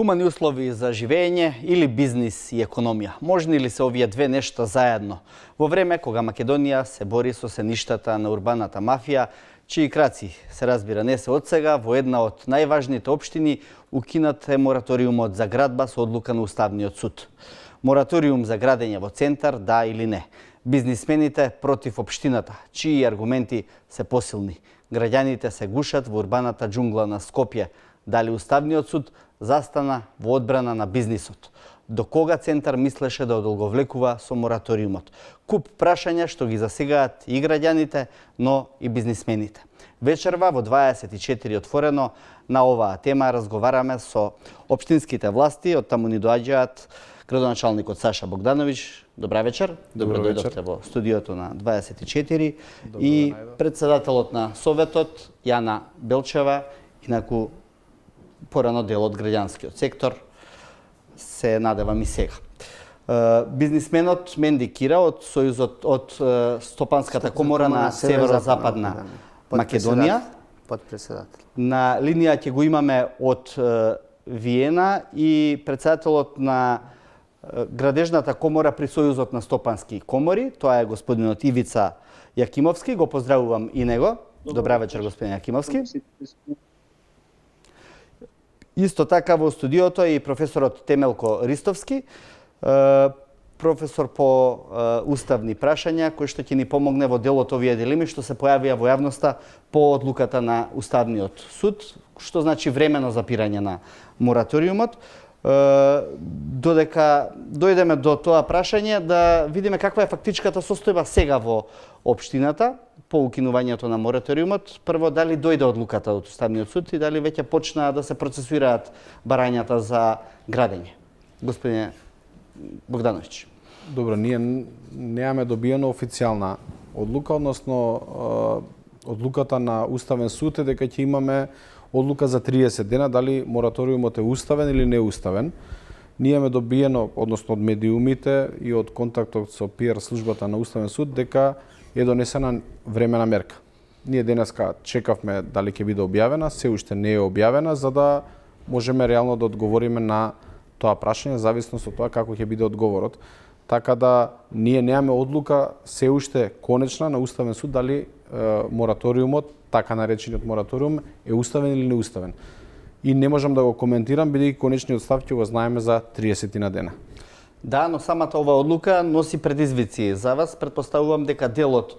Хумани услови за живење или бизнис и економија? Можни ли се овие две нешта заедно? Во време кога Македонија се бори со сеништата на урбаната мафија, чии краци, се разбира, не се од сега, во една од најважните општини укинат е мораториумот за градба со одлука на Уставниот суд. Мораториум за градење во центар, да или не? Бизнисмените против општината, чии аргументи се посилни. Граѓаните се гушат во урбаната џунгла на Скопје. Дали Уставниот суд застана во одбрана на бизнисот? До кога центар мислеше да одолговлекува со мораториумот? Куп прашања што ги засегаат и граѓаните, но и бизнисмените. Вечерва во 24 отворено на оваа тема разговараме со општинските власти. Од таму ни доаѓаат градоначалникот Саша Богдановиќ. Добра вечер. Добро дојдовте во студиото на 24 и председателот на Советот Јана Белчева, инаку порано дел од граѓанскиот сектор, се надевам и сега. Бизнисменот Менди Кира од Сојузот од Стопанската комора на Северозападна Македонија. Подпредседател. На линија ќе го имаме од Виена и председателот на Градежната комора при Сојузот на Стопански комори. Тоа е господинот Ивица Јакимовски. Го поздравувам и него. Добра вечер, господин Јакимовски. Исто така во студиото и професорот Темелко Ристовски, професор по уставни прашања, кој што ќе ни помогне во делот овие дилеми што се појавија во јавноста по одлуката на Уставниот суд, што значи времено запирање на мораториумот. Додека дојдеме до тоа прашање, да видиме каква е фактичката состојба сега во општината по укинувањето на мораториумот. Прво, дали дојде одлуката од Уставниот суд и дали веќе почнаа да се процесуираат барањата за градење? Господине Богдановиќ. Добро, ние немаме добиена официјална одлука, односно одлуката на Уставен суд е дека ќе имаме одлука за 30 дена дали мораториумот е уставен или не уставен. Ние имаме добиено, односно од медиумите и од контактот со PR службата на Уставен суд, дека е донесена времена мерка. Ние денеска чекавме дали ќе биде објавена, се уште не е објавена, за да можеме реално да одговориме на тоа прашање, зависно од тоа како ќе биде одговорот. Така да ние немаме одлука се уште конечна на Уставен суд дали мораториумот, така наречениот мораториум, е уставен или неуставен. И не можам да го коментирам, бидејќи конечниот став ќе го знаеме за 30 на дена. Да, но самата ова одлука носи предизвици за вас. Предпоставувам дека дел од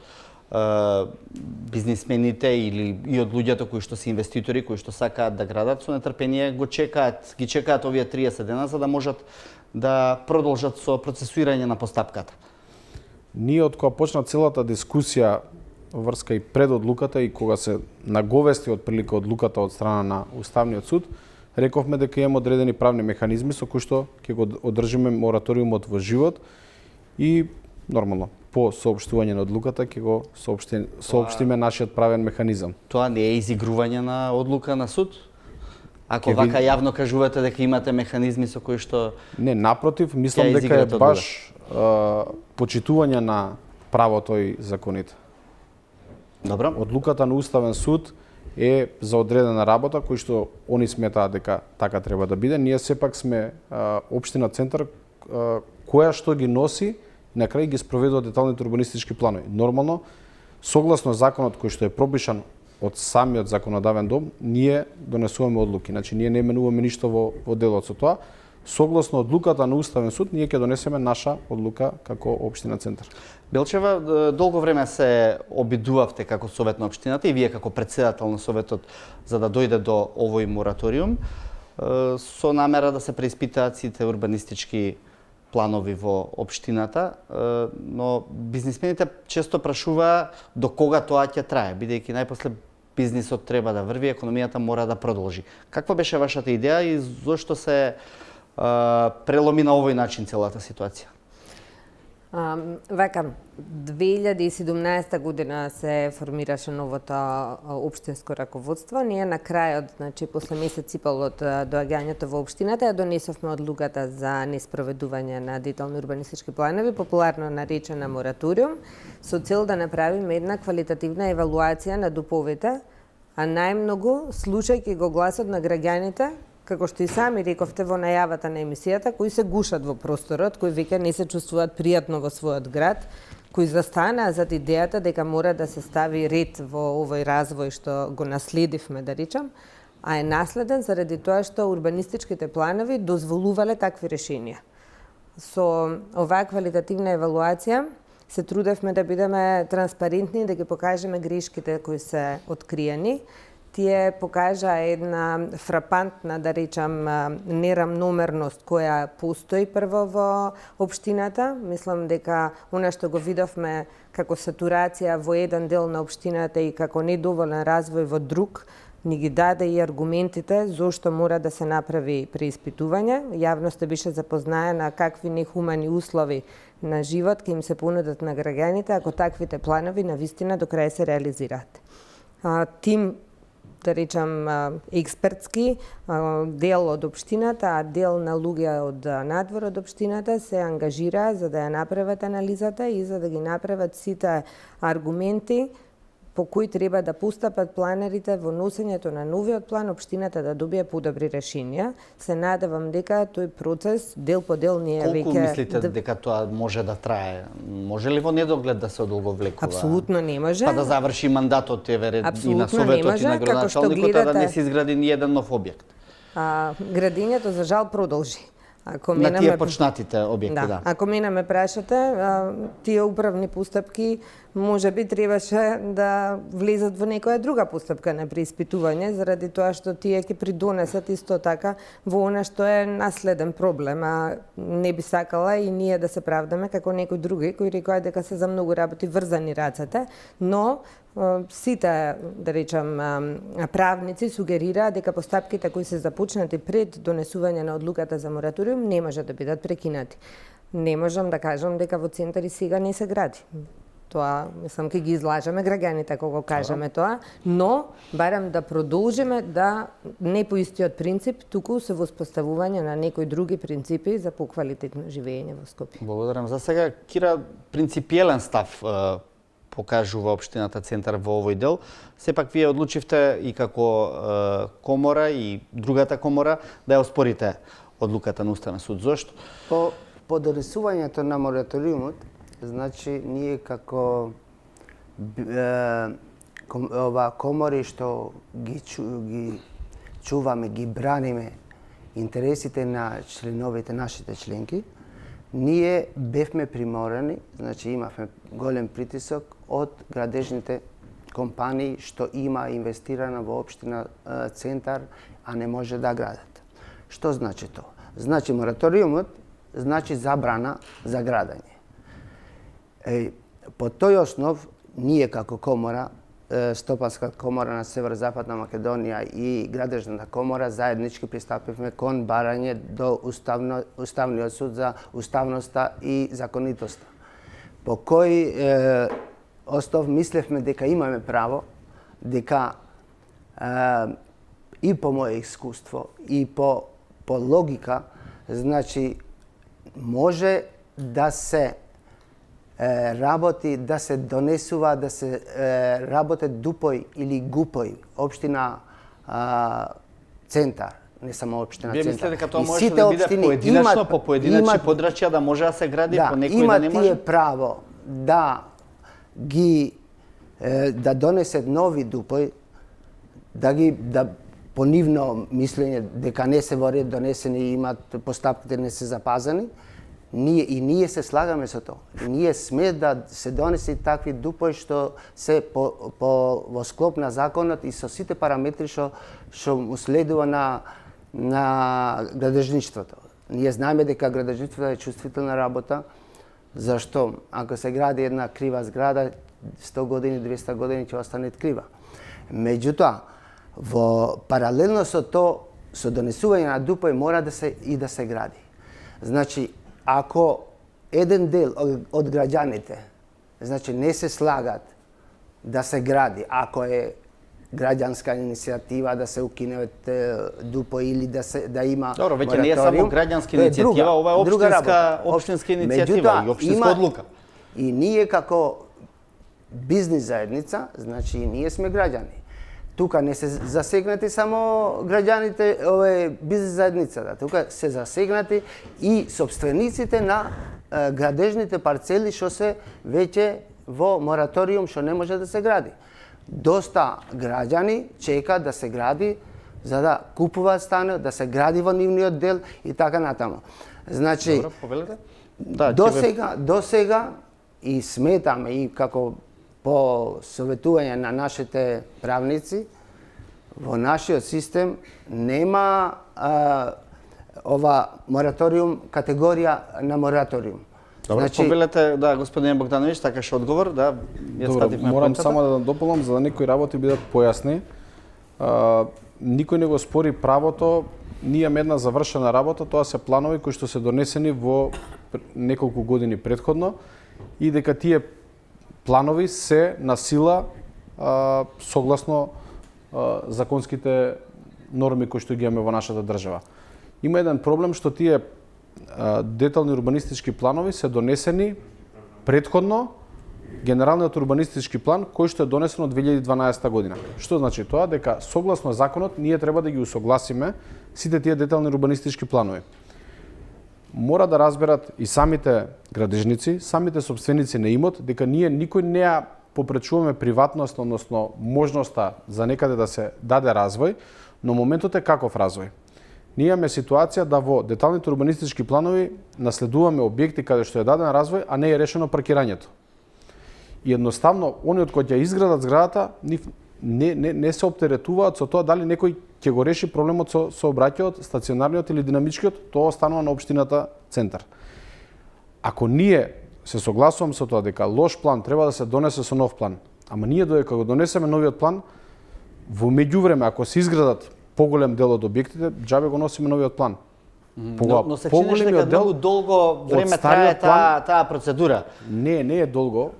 бизнисмените или и од луѓето кои што се инвеститори, кои што сакаат да градат, со нетрпение ги чекаат овие 30 дена за да можат да продолжат со процесуирање на постапката. Ние од кога почна целата дискусија врска и пред одлуката и кога се наговести од прилика одлуката од страна на Уставниот суд, рековме дека имаме одредени правни механизми со кои што ќе го одржиме мораториумот во живот и нормално по соопштување на одлуката ќе го соопштиме нашиот правен механизам. Тоа не е изигрување на одлука на суд? Ако вака јавно кажувате дека имате механизми со кои што... Не, напротив, мислам дека е баш почитување на правото и законите. Добро. Одлуката на Уставен суд е за одредена работа кој што они сметаат дека така треба да биде. Ние сепак сме општина центар која што ги носи на крај ги спроведува деталните урбанистички планови. Нормално, согласно законот кој што е пропишан од самиот законодавен дом, ние донесуваме одлуки. Значи, ние не менуваме ништо во делот со тоа. Согласно одлуката на Уставен суд, ние ќе донесеме наша одлука како општина центар. Белчева, долго време се обидувавте како совет на општината и вие како председател на советот за да дојде до овој мораториум со намера да се преиспитаат сите урбанистички планови во општината, но бизнисмените често прашуваа до кога тоа ќе трае, бидејќи најпосле бизнисот треба да врви, економијата мора да продолжи. Каква беше вашата идеја и зошто се преломи на овој начин целата ситуација? Вака, 2017 година се формираше новото општинско раководство. Ние на крајот, значи после месец и пол од доаѓањето во општината, ја донесовме одлуката за неспроведување на детални урбанистички планови, популарно наречена мораториум, со цел да направиме една квалитативна евалуација на ДУП-овите, а најмногу слушајќи го гласот на граѓаните како што и сами рековте во најавата на емисијата, кои се гушат во просторот, кои веќе не се чувствуваат пријатно во својот град, кои застанаа зад идејата дека мора да се стави ред во овој развој што го наследивме, да речам, а е наследен заради тоа што урбанистичките планови дозволувале такви решенија. Со оваа квалитативна евалуација се трудевме да бидеме транспарентни, да ги покажеме грешките кои се откриени. Тие покажа една фрапантна, да речам, нерамномерност која постои прво во општината. Мислам дека она што го видовме како сатурација во еден дел на општината и како недоволен развој во друг, ни ги даде и аргументите зошто мора да се направи преиспитување. Јавноста беше запознаена какви нехумани услови на живот ќе им се понудат на граѓаните ако таквите планови навистина до крај се реализираат. Тим, да речам, експертски дел од општината, а дел на луѓе од надвор од општината се ангажира за да ја направат анализата и за да ги направат сите аргументи по кои треба да постапат планерите во носењето на новиот план, општината да добие подобри решенија. Се надевам дека тој процес дел по дел не е веќе... Колку мислите дека тоа може да трае? Може ли во недоглед да се одолговлекува? Апсолутно не може. Па да заврши мандатот и на советот и на градоначалникот, да не се изгради ни еден нов објект? Градењето за жал продолжи. На тие почнатите објекти, да. Ако мене ме прашате, тие управни постапки може би требаше да влезат во некоја друга постапка на преиспитување, заради тоа што тие ќе придонесат исто така во она што е наследен проблем, а не би сакала и ние да се правдаме како некои други кои рекоа дека се за многу работи врзани рацете, но сите, да речам, правници сугерираат дека постапките кои се започнати пред донесување на одлуката за мораториум не може да бидат прекинати. Не можам да кажам дека во центари сега не се гради. Тоа, мислам, ке ги излажеме граѓаните кога кажеме тоа, но барем да продолжиме да не по истиот принцип, туку се воспоставување на некои други принципи за поквалитетно живење во Скопје. Благодарам. За сега, Кира, принципиелен став покажува општината Центар во овој дел. Сепак вие одлучивте и како комора и другата комора да ја оспорите одлуката на Уставен суд. Зошто? По донесувањето на мораториумот, значи ние како комори што ги чуваме, ги браниме интересите на членовите, нашите членки, ние бевме приморани, значи имавме голем притисок од градежните компании што има инвестирана во општина Центар, а не може да градат. Што значи тоа? Значи мораториумот значи забрана за градење. По тој основ, ние како комора, Стопанска комора на Северозападна Македонија и Градежната комора заеднички пристапивме кон барање до Уставниот суд за уставноста и законитоста. По кој основ мислевме дека имаме право, дека и по моје искуство и по логика, значи може да се работи, да се донесува, да се работи Дупој или Гупој, општина Центар, не само општина Центар. Вие мислите дека тоа може да биде поединечно, по поединечни подрачја да може да се гради, по некои да не може? Има тие право да ги да донесат нови Дупој, да по нивно мислење дека не се во ред донесени и имат постапките не се запазени. Ние се слагаме со тоа. Ние сме да се донеси такви Дупој што се во склоп на законот и со сите параметри што му следува на градежништвото. Ние знаеме дека градежништвото е чувствителна работа, зашто ако се гради една крива зграда, 100 години, 200 години ќе остане крива. Меѓутоа, во паралелно со тоа, со донесување на Дупој мора да се гради. Значи, ако еден дел од граѓаните, значи не се слагат да се гради, ако е граѓанска иницијатива да се укине Дупој или да има Добро, веќе не е само граѓанска иницијатива, ова е општинска иницијатива и општинска одлука. И ние како бизнис заедница, значи и ние сме граѓани. тука не се засегнати само граѓаните, бизнес заедницата, тука се засегнати и собствениците на градежните парцели што се веќе во мораториум што не може да се гради. Доста граѓани чекаат да се гради за да купуваат станот, да се гради во нивниот дел и така натаму. Значи, Добро, повелете? Да, до сега и сметаме и како по советување на нашите правници, во нашиот систем нема ова мораториум, категорија на мораториум. Добро, повелете, да, господин Богдановиќ, сакаше одговор, да, ја Добро, свативме морам поентата. само да дополнам за да некои работи бидат појасни. Никој не го спори правото, ние имаме една завршена работа, тоа се планови кои што се донесени во неколку години претходно и дека тие планови се на сила согласно законските норми кои што ги имаме во нашата држава. Има еден проблем што тие детални урбанистички планови се донесени претходно Генералниот урбанистички план кој што е донесен од 2012 година. Што значи тоа? Дека согласно законот ние треба да ги усогласиме сите тие детални урбанистички планови. Мора да разберат и самите градежници, самите собственици на имот, дека ние никој не ја попречуваме приватност, односно можноста за некаде да се даде развој, но моментот е каков развој. Ние имаме ситуација да во деталните урбанистички планови наследуваме објекти каде што е даден развој, а не е решено паркирањето. И едноставно, они од кои ќе изградат зградата, не се оптеретуваат со тоа дали некој ќе го реши проблемот со сообраќајот, стационарниот или динамичкиот, тоа останува на општината центар. Ако ние се согласувам со тоа дека лош план треба да се донесе со нов план, ама ние додека го донесеме новиот план, во меѓувреме ако се изградат поголем дел од објектите, џабе го носиме новиот план. Но се чинеше дека многу долго време трае таа процедура. Не е долго.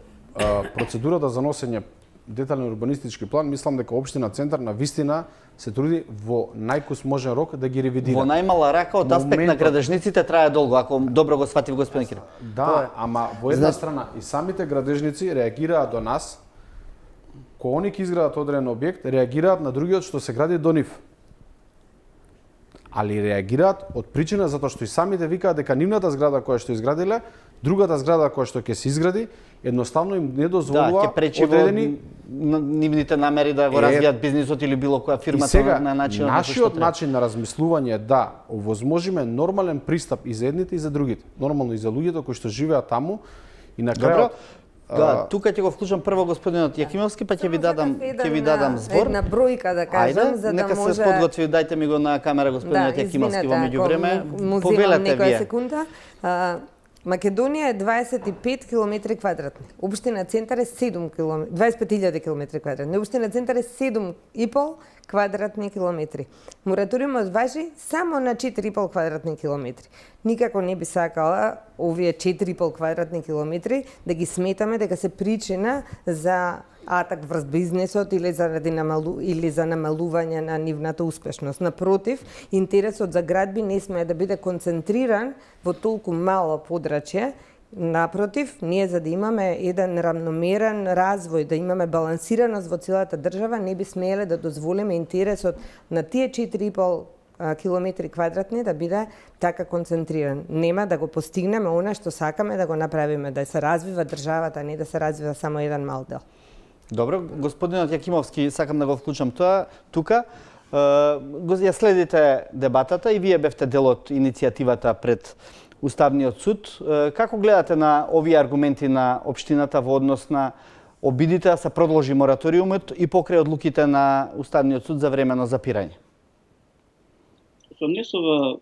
Процедурата за носење детален урбанистички план, мислам дека општина Центар на вистина се труди во најкус можен рок да ги ревидира. Во најмала рака од аспект на градежниците трае долго, ако добро го сфатив господин Киров. Да, ама во една страна и самите градежници реагираат до нас, кога они ќе изградат одреден објект, реагираат на другиот што се гради до нив. Али реагираат од причина затоа што и самите викаат дека нивната зграда која што изградиле, другата зграда која што ќе се изгради, едноставно им не дозволува ќе пречи одредени нивните намери да го развијат бизнисот или било која фирма на начин нашиот начин на размислување е да овозможиме нормален пристап и за едните и за другите. Нормално и за луѓето кои што живеат таму и на крајот. Да, тука ќе го вклучам прво господинот Јакимовски, па ќе ви дадам збор. Една бројка да кажам, за да нека може... се подготви, дајте ми го на камера господинот Јакимовски во меѓувреме. Повелете вие. Секунда. Македонија е 25 км квадратни. Општина Центар е 25.000 км квадратни. Општина Центар е 7,5 квадратни километри. Мораториумот важи само на 4,5 квадратни километри. Никако не би сакала овие 4,5 квадратни километри да ги сметаме дека се причина за атак врз бизнесот или за намалување на нивната успешност. Напротив, интересот за градби не смее да биде концентриран во толку мало подрачје. Напротив, ние за да имаме еден равномерен развој, да имаме балансираност во целата држава, не би смееле да дозволиме интересот на тие 4,5 километри квадратни да биде така концентриран. Нема да го постигнеме она што сакаме да го направиме, да се развива државата, а не да се развива само еден мал дел. Добро, господинот Јакимовски, сакам да го вклучам тука. Ја следите дебатата и вие бевте дел од иницијативата пред Уставниот суд. Како гледате на овие аргументи на општината во однос на обидите да се продолжи мораториумот и покрај одлуките на Уставниот суд за временно запирање? Со внесува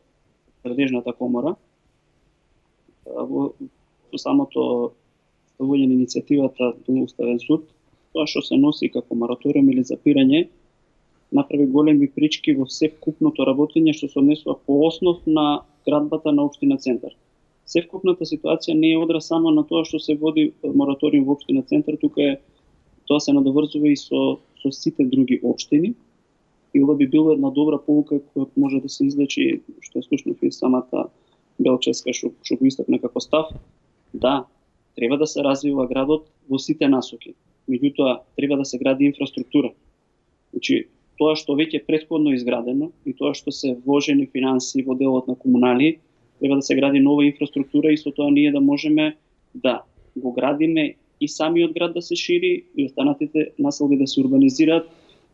градежната комора во самото ставување на иницијативата до Уставен суд, тоа што се носи како мораториум или запирање, направи големи прички во севкупното работење што се однесува по основ на градбата на општина Центар. Севкупната ситуација не е одраз само на тоа што се води мораториум во општина Центар, тука тоа се надоврзува и со сите други општини. И ова би било една добра полука која може да се излечи, што е слушнав и самата Белчевска што го истакна како став. Да, треба да се развива градот во сите насоки. Меѓутоа, треба да се гради инфраструктура. Значи, тоа што веќе претходно изградено и тоа што се вложени финансии во делот на комунали, треба да се гради нова инфраструктура и со тоа ние да можеме да го градиме и самиот град да се шири и останатите населби да се урбанизираат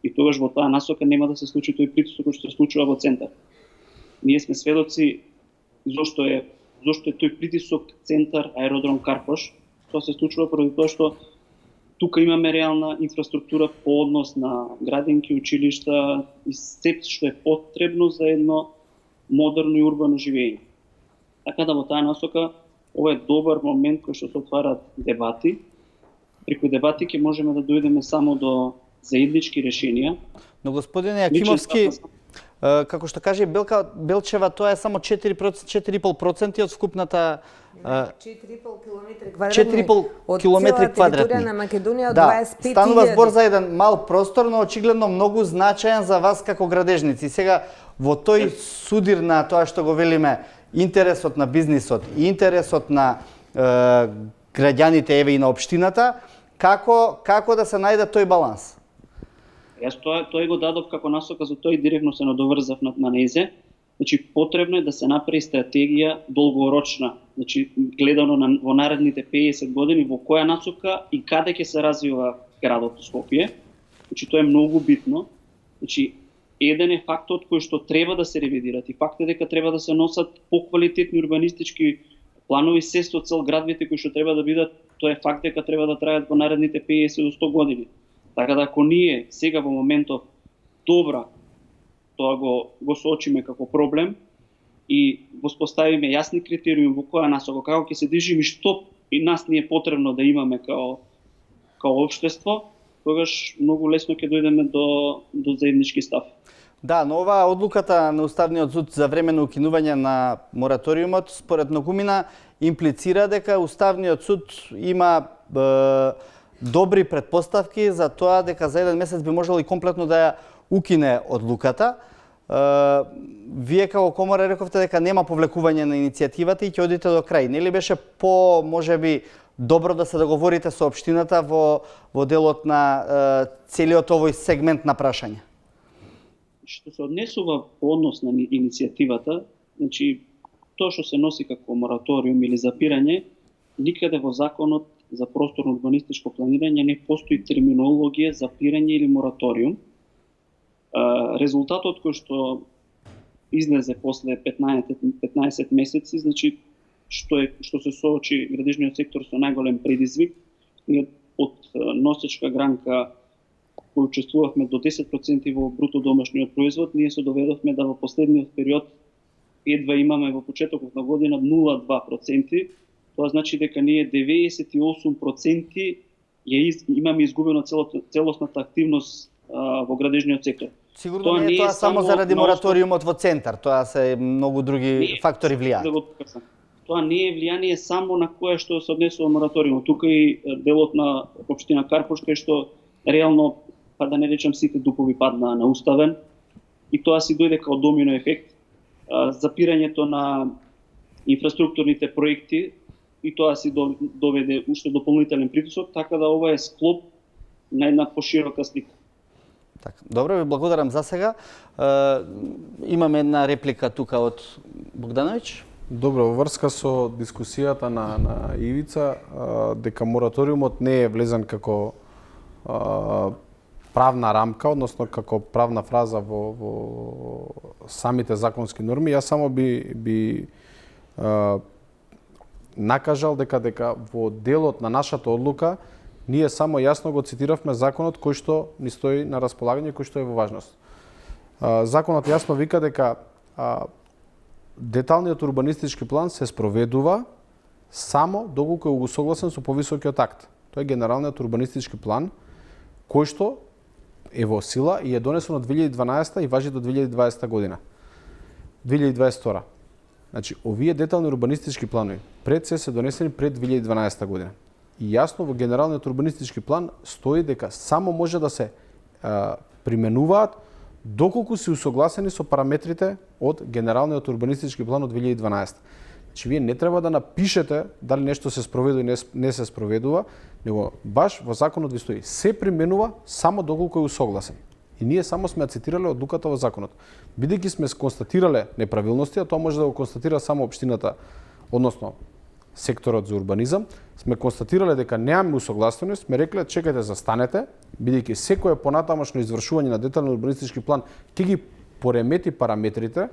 и тогаш во таа насока нема да се случи тој притисок кој што се случува во центар. Ние сме сведоци зошто е тој притисок центар аеродром Карпош. Тоа се случува поради тоа што тука имаме реална инфраструктура по однос на градинки, училишта и се што е потребно за едно модерно и урбано живење. Така да во таа насока ова е добар момент кој што се отварат дебати. Преку дебати ќе можеме да дојдеме само до заеднички решенија. Но господине Јакимовски, како што каже Белчева, тоа е само 4,5% од вкупната 4,5 километри квадратни. на Македонија од Да, 25.000. станува збор за еден мал простор, но очигледно многу значаен за вас како градежници. Сега во тој судир на тоа што го велиме интересот на бизнисот и интересот на граѓаните еве и на општината, како да се најде тој баланс? Јас тој го дадов како насока, за тој директно се надоврзав на незе. Значи, потребно е да се направи стратегија долгорочна, значи гледано во наредните 50 години во која насока и каде ќе се развива градот Скопје. Значи, тоа е многу битно. Значи, еден е фактот кој што треба да се ревидират и факт е дека треба да се носат поквалитетни урбанистички планови се со цел градовите кои што треба да бидат, тоа е факт дека треба да трајат во наредните 50 до 100 години. Така да ако ние сега во моментов добра тоа го соочиме како проблем и воспоставиме јасни критериуми во која насока, како ќе се движиме и што и нас ни е потребно да имаме као општество, тогаш многу лесно ќе дојдеме до заеднички став. Да, но оваа одлуката на Уставниот суд за временно укинување на мораториумот, според многумина, имплицира дека Уставниот суд има добри претпоставки за тоа дека за еден месец би можел и комплетно да ја укине одлуката. Вие како комора рековте дека нема повлекување на иницијативата и ќе одите до крај. Нели беше можеби добро да се договорите со општината во делот на целиот овој сегмент на прашање? Што се однесува по однос на иницијативата, значи тоа што се носи како мораториум или запирање, никаде во законот за просторно урбанистичко планирање не постои терминологија запирање или мораториум. Резултатот кој што излезе после 15 месеци, значи што се соочи градежниот сектор со најголем предизвик, од носечка гранка кој учествувавме до 10% во бруто домашниот производ, ние се доведовме да во последниот период едва имаме во почетокот на година 0,2%. Тоа значи дека ние 98% имаме изгубено целосната активност во градежниот сектор. Сигурно не е тоа само заради мораториумот во центар, тоа се многу други фактори влијаат. Тоа не е влијание само на кое што се однесува мораториумот. Тука и делот на општина Карпош, кај што реално, па да не речам, сите дупови паднаа на Уставен и тоа си дојде као домино ефект. Запирањето на инфраструктурните проекти и тоа си доведе уште дополнителен притисок, така да ова е склоп на една поширока слика. Така, добро, ви благодарам за сега. Имаме една реплика тука од Богдановиќ. Добро, во врска со дискусијата на Ивица, дека мораториумот не е влезен како правна рамка, односно како правна фраза во самите законски норми, јас само би накажал дека во делот на нашата одлука ние само јасно го цитиравме законот кој што ни стои на располагање, кој што е во важност. Законот јасно вика дека деталниот урбанистички план се спроведува само доколку е усогласен со повисокиот акт. Тоа е генералниот урбанистички план кој што е во сила и е донесен од 2012 и важи до 2020 година. 2022. Значи, овие детални урбанистички планови пред се донесени пред 2012 година. И јасно во генералниот урбанистички план стои дека само може да се применуваат доколку се усогласени со параметрите од генералниот урбанистички план од 2012. Значи, вие не треба да напишете дали нешто се спроведува и не се спроведува, него баш во законот ви стои се применува само доколку е усогласен. И ние само сме ја цитирале одлуката во законот. Бидејќи сме констатирале неправилности, а тоа може да го констатира само општината, односно секторот за урбанизам, сме констатирале дека немаме усогласување, сме рекле чекајте, застанете, бидејќи секое понатамошно извршување на детален урбанистички план ќе ги поремети параметрите,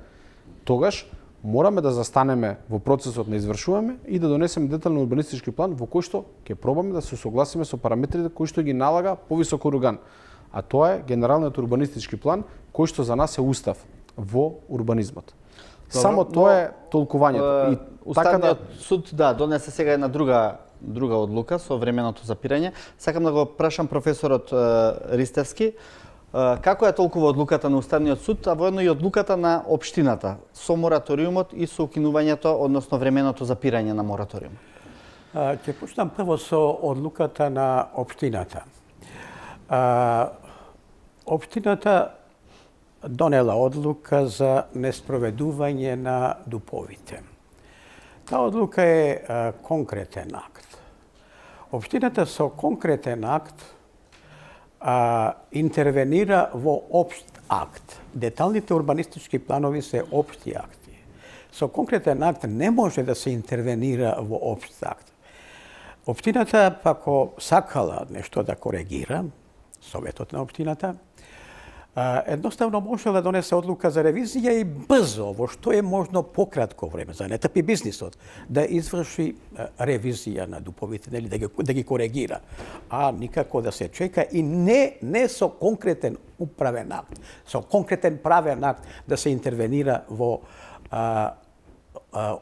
тогаш мораме да застанеме во процесот на извршуваме и да донесеме детален урбанистички план во кој што ќе пробаме да се согласиме со параметрите кои што ги налага повисок орган. А тоа е генералниот урбанистички план кој што за нас е устав во урбанизмот. Само тоа е толкувањето. Уставниот суд донесе сега една друга одлука со временото запирање. Сакам да го прашам професорот Ристевски, како е толкова одлуката на Уставниот суд, а воедно и одлуката на општината со мораториумот и со укинувањето, односно временото запирање на мораториумот? Ќе почнам прво со одлуката на општината. Општината донела одлука за неспроведување на дуповите. Таа одлука е конкретен акт. Општината со конкретен акт интервенира во општ акт. Деталните урбанистички планови се општи акти. Со конкретен акт не може да се интервенира во општ акт. Општината, ако сакала нешто да коригира, Советот на општината, едноставно можела да донесе одлука за ревизија и брзо, во што е можно пократко време, за не трпи бизнисот, да изврши ревизија на дуповите, нели, да ги коригира, а никако да се чека и не со конкретен управен акт, со конкретен правен акт да се интервенира во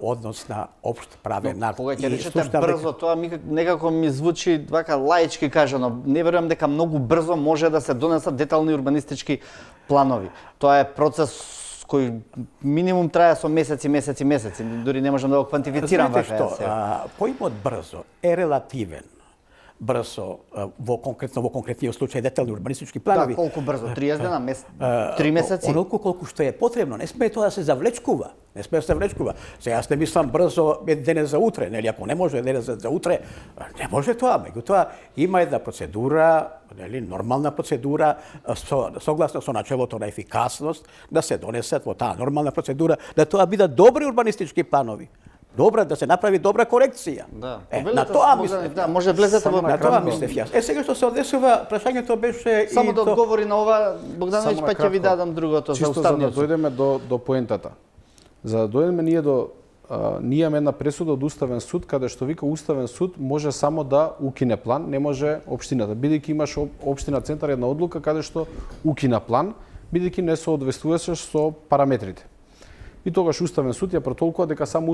однос на општ правен акт. Кога ќе речете брзо, тоа некако ми звучи вака лаички кажано. Не верувам дека многу брзо може да се донесат детални урбанистички планови. Тоа е процес кој минимум трае со месеци. Дури не можам да го квантифицирам вака. Знаете што, поимот брзо е релативен. Брзо во конкретниот случај детални урбанистички планови. Да, колку брзо? 30 дена, 3 месеци? Онолку колку што е потребно, не смее тоа да се завлечкува. Сега јас не мислам брзо денес за утре, нели, ако не може денес за утре, не може тоа, меѓутоа има една процедура, нели, нормална процедура согласно со начелото на ефикасност да се донесат во таа нормална процедура, да тоа бидат добри урбанистички планови. Да се направи добра корекција. На тоа мислев. Да, може влезете во на тоа мислев јас. Сега што се однесува, прашањето беше само да одговори на ова Богдановиќ, па ќе ви дадам другото за Уставниот суд. Чисто за да дојдеме до поентата. За да дојдеме ние имаме една пресуда од Уставен суд каде што вика Уставен суд може само да укине план, не може општината. Бидејќи имаш општина Центар една одлука каде што укина план, бидејќи не соодветствуваше со параметрите. И тогаш Уставен суд ја протолкува дека само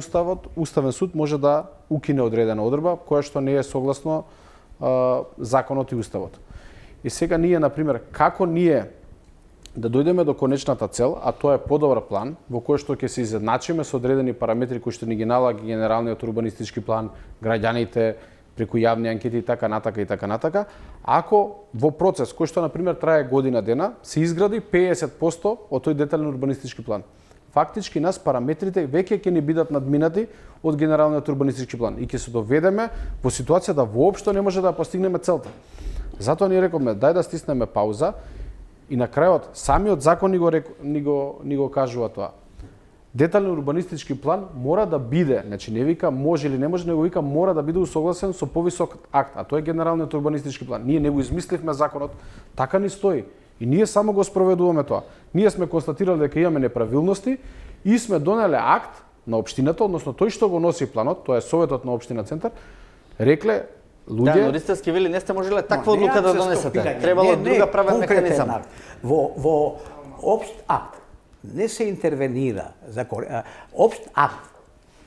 Уставен суд може да укине одредена одредба која што не е согласно законот и Уставот. И сега ние, например, како ние да дојдеме до конечната цел, а тоа е подобар план, во кој што ќе се изедначиме со одредени параметри кои што ни ги налага генералниот урбанистички план, граѓаните, преку јавни анкети и така натака, ако во процес кој што, например, трае година дена, се изгради 50% од тој детален урбанистички план. Фактички нас параметрите веќе ќе ни бидат надминати од генералниот урбанистички план и ќе се доведеме во ситуација да воопшто не може да постигнеме целта. Затоа ние рековме дај да стиснеме пауза и на крајот самиот закон ни го кажува тоа. Детален урбанистички план мора да биде, значи не вика може или не може, него вика мора да биде усогласен со повисок акт, а тоа е генералниот урбанистички план. Ние не го измисливме законот, така ни стои. И ние само го спроведуваме тоа. Ние сме констатирали дека имаме неправилности и сме донеле акт на општината, односно тој што го носи планот, тоа е Советот на општина Центар, рекле луѓе... Да, но Ристевски вели не сте можеле таква одлука да донесете. Требало друга правен механизам. Во општ акт не се интервенира за општ акт.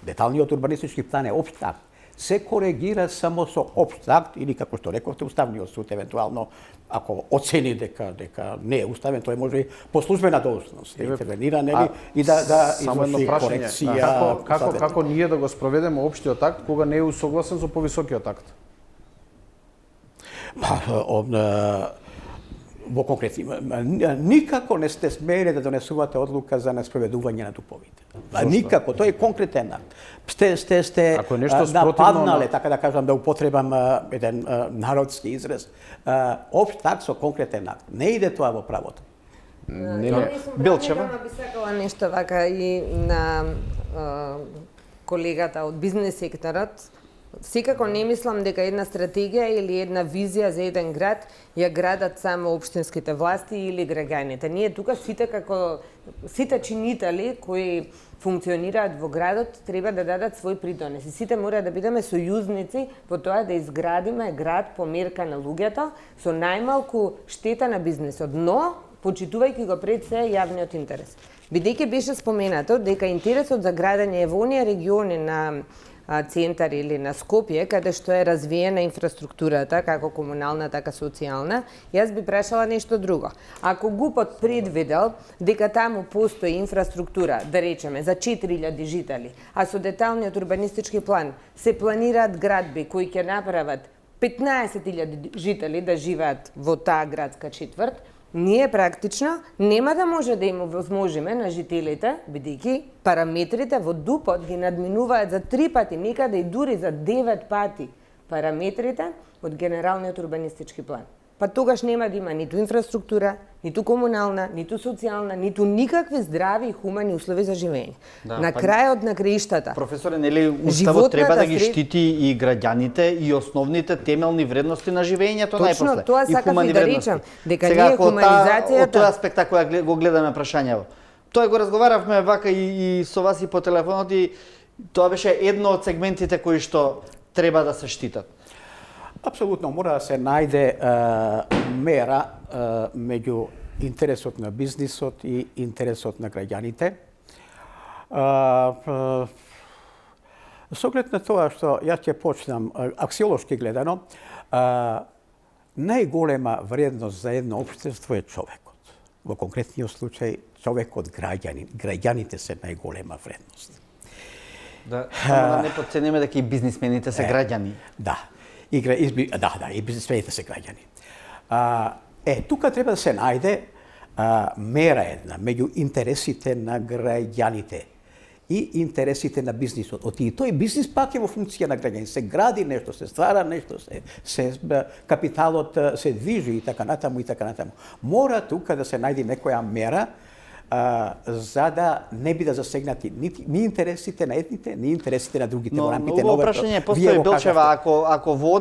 Деталниот урбанистички план е општ акт. Се коригира само со општ акт или како што рековте Уставниот суд евентуално ако оцени дека не е уставен, тој може и по службена должност да интервенира, нели, и да изврши корекција. Како ние да го спроведеме општиот акт кога не е усогласен со повисокиот акт? Во конкретни, никако не сте смели да донесувате одлука за неспроведување на дуповите. Никако, тој е конкретен акт. Сте нападнале, така да кажам, да употребам еден народски израз, општ акт со конкретен акт. Не иде тоа во правото. Нема. Билчева? Ама би сакала нешто вака и на колегата од бизнес секторот. Секако не мислам дека една стратегија или една визија за еден град ја градат само општинските власти или граѓаните. Ние тука сите чинители кои функционираат во градот треба да дадат свој придонес. И сите мора да бидеме сојузници во тоа да изградиме град по мерка на луѓето со најмалку штета на бизнисот, но почитувајќи го пред се јавниот интерес. Бидејќи беше споменато дека интересот за градење е во оние региони на центар или на Скопје, каде што е развиена инфраструктурата, како комунална, така социјална, јас би прашала нешто друго. Ако ГУП-от предвидел дека таму постои инфраструктура, да речеме, за 4000 жители, а со деталниот урбанистички план се планираат градби кои ќе направат 15.000 жители да живеат во таа градска четврт, ние практично нема да може да им овозможиме на жителите, бидејќи параметрите во ДУП-от ги надминуваат за 3 пати, некаде и дури за 9 пати параметрите од генералниот урбанистички план. Па тогаш нема да има ниту инфраструктура, ниту комунална, ниту социјална, ниту никакви здрави и хумани услови за живење. На крајот на краиштата. Професоре, нели уставот Животната треба да ги штити и граѓаните и основните темелни вредности на живењето Точно, најпосле. тоа и сакав хумани и да вредности. речам, дека Сега, ние ако од хуманизацијата... тој аспекта која го гледаме прашањето. Тоа го разговаравме вака и со вас и по телефонот и тоа беше едно од сегментите кои што треба да се штитат. Апсолутно мора да се најде мера меѓу интересот на бизнисот и интересот на граѓаните. Со оглед на тоа што јас ќе почнам аксиолошки гледано, најголема вредност за едно општество е човекот. Во конкретниот случај човекот граѓанин. Граѓаните се најголема вредност. Да, само да не подцениме дека и бизнисмените се граѓани. Да. И бизнисмените се граѓани. Тука треба да се најде мера една меѓу интересите на граѓаните и интересите на бизнисот. И тој бизнис пак е во функција на граѓани. Се гради нешто, се ствара нешто, капиталот се движи и така натаму и така натаму. Мора тука да се најде некоја мера за да не биде засегнати ни интересите на едните, ни интересите на другите во рамките на овој прашање постои Билчева, ако во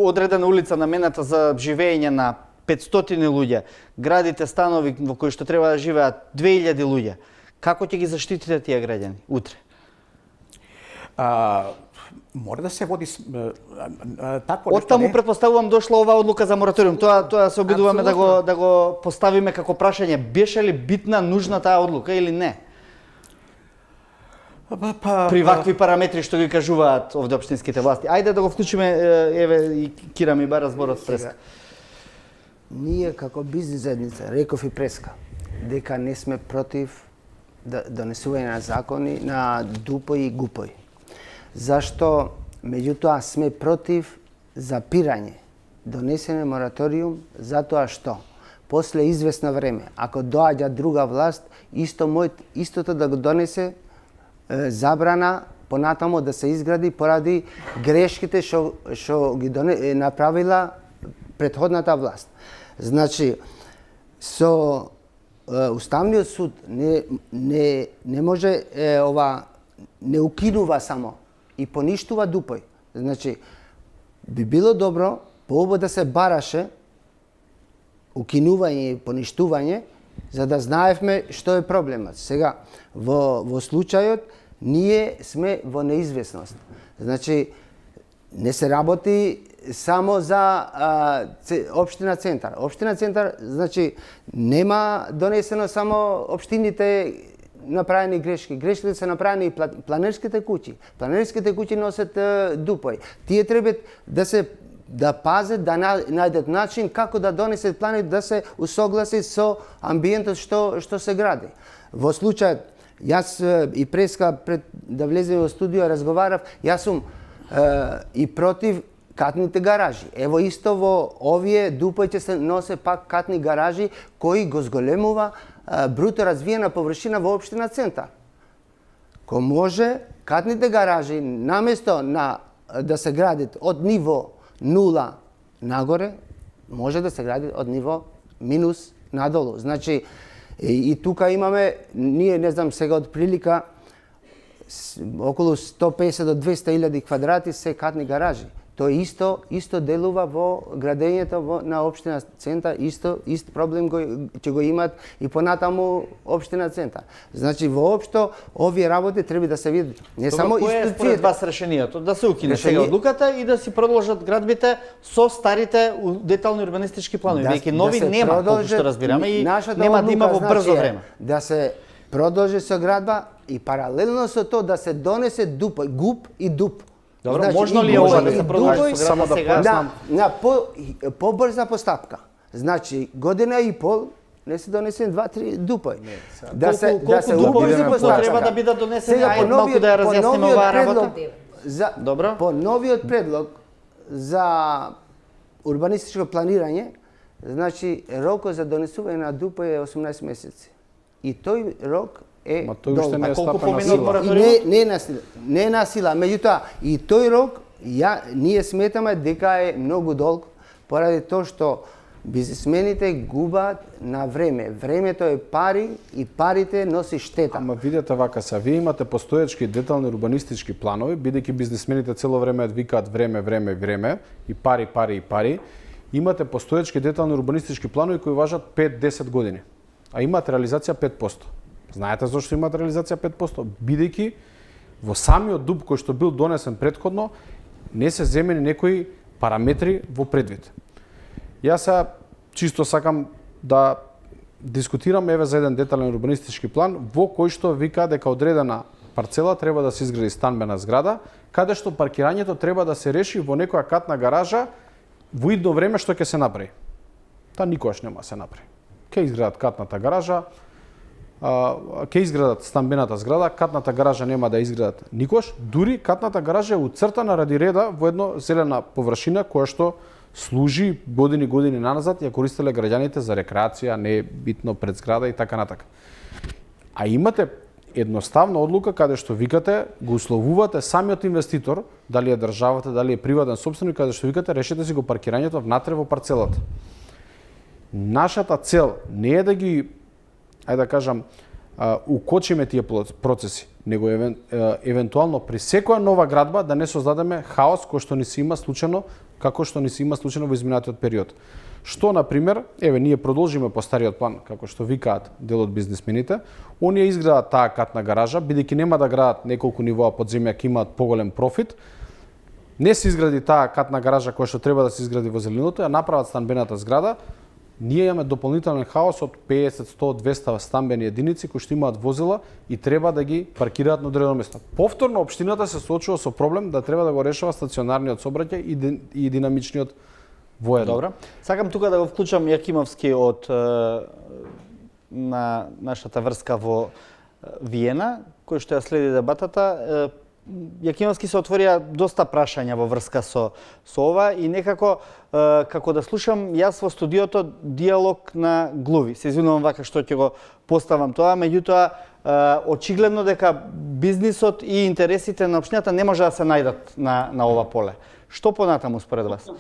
одредена улица намената за живење на 500 луѓе, градите станови во кои што треба да живеат 2000 луѓе, како ќе ги заштитите тие граѓани утре? Мора да се води такво нешто. Оттаму претпоставувам дошла оваа одлука за мораториум. Тоа се обидуваме да го поставиме како прашање. Беше ли битна, нужна таа одлука или не? При вакви параметри што ги кажуваат овде општинските власти. Ајде да го вклучиме, еве и Кира ми бара зборот преска. Ние како бизнес заедница, реков и преска, дека не сме против донесување на закони на ДУП и ГУП. Зашто, меѓутоа, сме против запирање, донесене мораториум, затоа што после известно време, ако доаѓа друга власт, истото да го донесе забрана понатамо да се изгради поради грешките што ги направила претходната власт. Значи, со Уставниот суд не може не укинува само и поништува ДУП. Значи, би било добро пообо да се бараше укинување и поништување, за да знаевме што е проблемот. Сега, во случајот, ние сме во неизвестност. Значи, не се работи само за општина Центар. Општина Центар, значи, нема донесено само општините направени грешки. Грешките се направени и планерските куќи. Планерските куќи носат ДУП. Тие треба да пазат, да најдат начин како да донесат планет да се усогласи со амбиентот што се гради. Во случајот, јас и преска пред да влезем во студио разговарав, јас сум и против катните гаражи. Ево исто во овие ДУП ќе се носе пак катни гаражи кои го зголемува бруто развиена површина во општина Центар. Ко може катните гаражи наместо да се градат од ниво 0 нагоре, може да се гради од ниво минус надолу. Значи, и тука имаме, ние не знам сега од прилика, околу 150 до 200 илјади квадрати се катни гаражи. Тоа исто делува во градењето на општина Центар, ист проблем ќе го имат и понатаму општина Центар. Значи воопшто овие работи треба да се видат не само Кое е според институциите. вас решението? Да се укине сега одлуката и да си продолжат градбите со старите детални урбанистички планови. Веќе нови нема, колку што разбираме, и нема да има во брзо време. Да се продолжи со градба и паралелно со тоа да се донесе ГУП и ДУП. Добро, можно ли е ова да се продолжи со само градба да сега? На побрза постапка. Значи, година и пол не се донесен 2-3 дупој. Колку дупови треба да бидат донесени, ајде малку да ја разјасниме оваа работа. Добро. По новиот предлог за урбанистичко планирање, значи рокот за донесување на ДУП е 18 месеци. И тој рок е Ма тој уште не е колку стапен на поминат сила. мораториумот? не е на сила, меѓутоа и тој рок ние сметаме дека е многу долг поради тоа што бизнисмените губат на време. Времето е пари и парите носи штета. Ама видете вака са, вие имате постоечки детални урбанистички планови, бидејќи бизнисмените цело време викаат време и пари. Имате постоечки детални урбанистички планови кои важат 5-10 години, а имаат реализација 5%. Знаете зошто имаат реализација 5%? Бидејќи во самиот ДУП кој што бил донесен претходно не се земени некои параметри во предвид. Јас чисто сакам да дискутирам за еден детален урбанистички план во кој што вика дека одредена парцела треба да се изгради станбена зграда, каде што паркирањето треба да се реши во некоја катна гаража во идно време што ќе се направи. Та никогаш нема да се направи. Ќе изградат катната гаража, ќе изградат станбената зграда, катната гаража нема да изградат никош, дури катната гаража е уцртана ради реда во едно зелена површина која што служи години наназад, ја користеле граѓаните за рекреација, не е битно пред зграда и така натака. А имате едноставна одлука каде што викате, го условувате самиот инвеститор, дали е државата, дали е приватен собственик, каде што викате решете си го паркирањето внатре во парцелата. Нашата цел не е да ги ајде да кажам, укочиме тие процеси, него евентуално при секоја нова градба да не создадеме хаос кој што ни се има случајно, како што ни се има случајно во изминатиот период. Што, например, ние продолжиме по стариот план, како што викаат дел од бизнисмените, оние изградат таа катна гаража, бидејќи нема да градат неколку нивоа под земја, ќе имаат поголем профит, не се изгради таа катна гаража која што треба да се изгради во зелениното, ја направат станбената зграда, ние имаме дополнителен хаос од 50, 100, 200 станбени единици кои што имаат возила и треба да ги паркираат на одредено место. Повторно општината се соочува со проблем да треба да го решава стационарниот сообраќај и динамичниот воедно. Добро. Сакам тука да го вклучам Јакимовски од на нашата врска во Виена, кој што ја следи дебатата. Јакимовски се отворија доста прашања во врска со ова и некако како да слушам јас во студиото диалог на глуви. Се извинувам вака што ќе го поставам тоа, меѓутоа очигледно дека бизнисот и интересите на општината не може да се најдат на ова поле. Што понатаму според вас?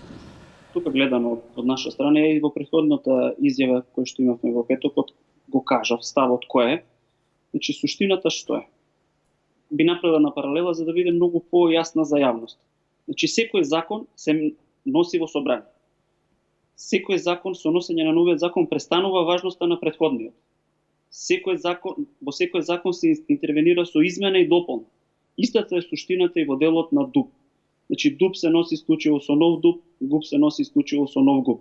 Тука гледано од наша страна и во претходната изјава која што имавме во петокот го кажав ставот кој е. Значи суштината што е? Би направила на паралела за да биде многу појасна за јавност. Значи секој закон се носи во собрание. Секој закон со носење на новиот закон престанува важноста на претходниот. Во секој закон се интервенира со измена и дополна. Истата е суштината и во делот на ДУП. Значи ДУП се носи исклучиво со нов ДУП, ГУП се носи исклучиво со нов ГУП.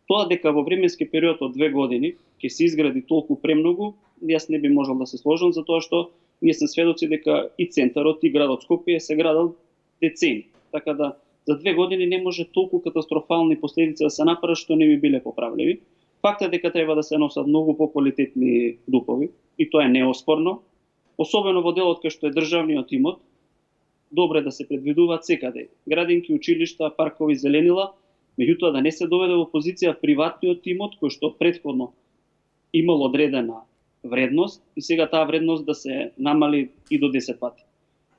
Тоа дека во временски период од 2 години ќе се изгради толку премногу, јас не би можел да се сложам затоа што ние сме сведоци дека и центарот и градот Скопје се градал децени. Така да за 2 години не може толку катастрофални последици да се направат што не би биле поправливи. Фактот дека треба да се носат многу поквалитетни дупови и тоа е неоспорно, особено во делот кај што е државниот имот. Добро е да се предвидуваат секаде градинки, училишта, паркови, зеленила, меѓутоа да не се доведе во позиција приватниот имот кој што претходно имал одредена вредност и сега таа вредност да се намали и до 10 пати.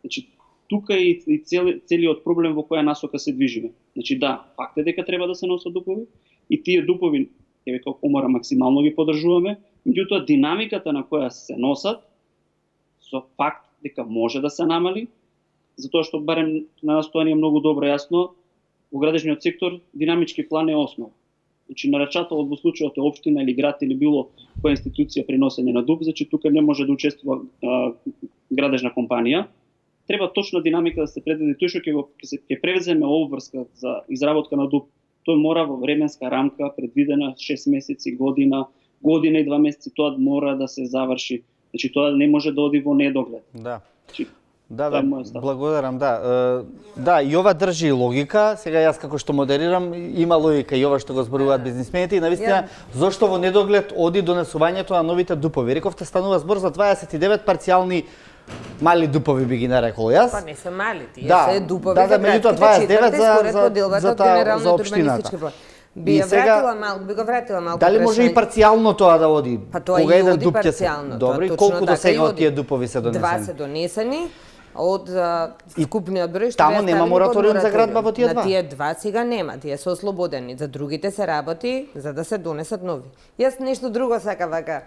Значи тука е и целиот проблем во која насока се движиме. Значи да, факт е дека треба да се носат дупови и тие дупови Еве како комора максимално ги поддржуваме, меѓутоа динамиката на која се носат со факт дека може да се намали, затоа што барем на нас тоа ни е многу добро јасно, во градежниот сектор динамички план е основа. Значи нарачателот во случајот е општина или град или било која институција при носење на дуг, значи тука не може да учествува градежна компанија. Треба точна динамика да се предвиди тој што ќе превземе обврска за изработка на дуг. Тој мора во временска рамка предвидена 6 месеци, година и 2 месеци тоа мора да се заврши. Значи тоа не може да оди во недоглед. Да. Значи, Да, тоа е мојот став. благодарам, да. Да, и ова држи логика. Сега јас како што модерирам, има логика и ова што го зборуваат бизнисмените и навистина зошто во недоглед оди донесувањето на новите дупови. Рековте станува збор за 29 парцијални мали дупови би ги нарекол јас. Па не се мали, тие Да, се дупови да, за меѓутоа градските 29 четврти според за поделбата од за генералниот општината. урбанистички план. И Би ја сега- вратила малку, би го вратила малку. Дали може и прашање. парцијално тоа да оди? Па тоа Кога и еден оди дуп ќе се- парцијално. Добро, и Тоа колку точно до така сега и од оди. тие дупови се донесени? Два се донесени од вкупниот број што таму беа нема ставени мораториум под за градба во тие На два? тие два сега нема, тие се ослободени. За другите се работи за да се донесат нови. Јас нешто друго сакам вака.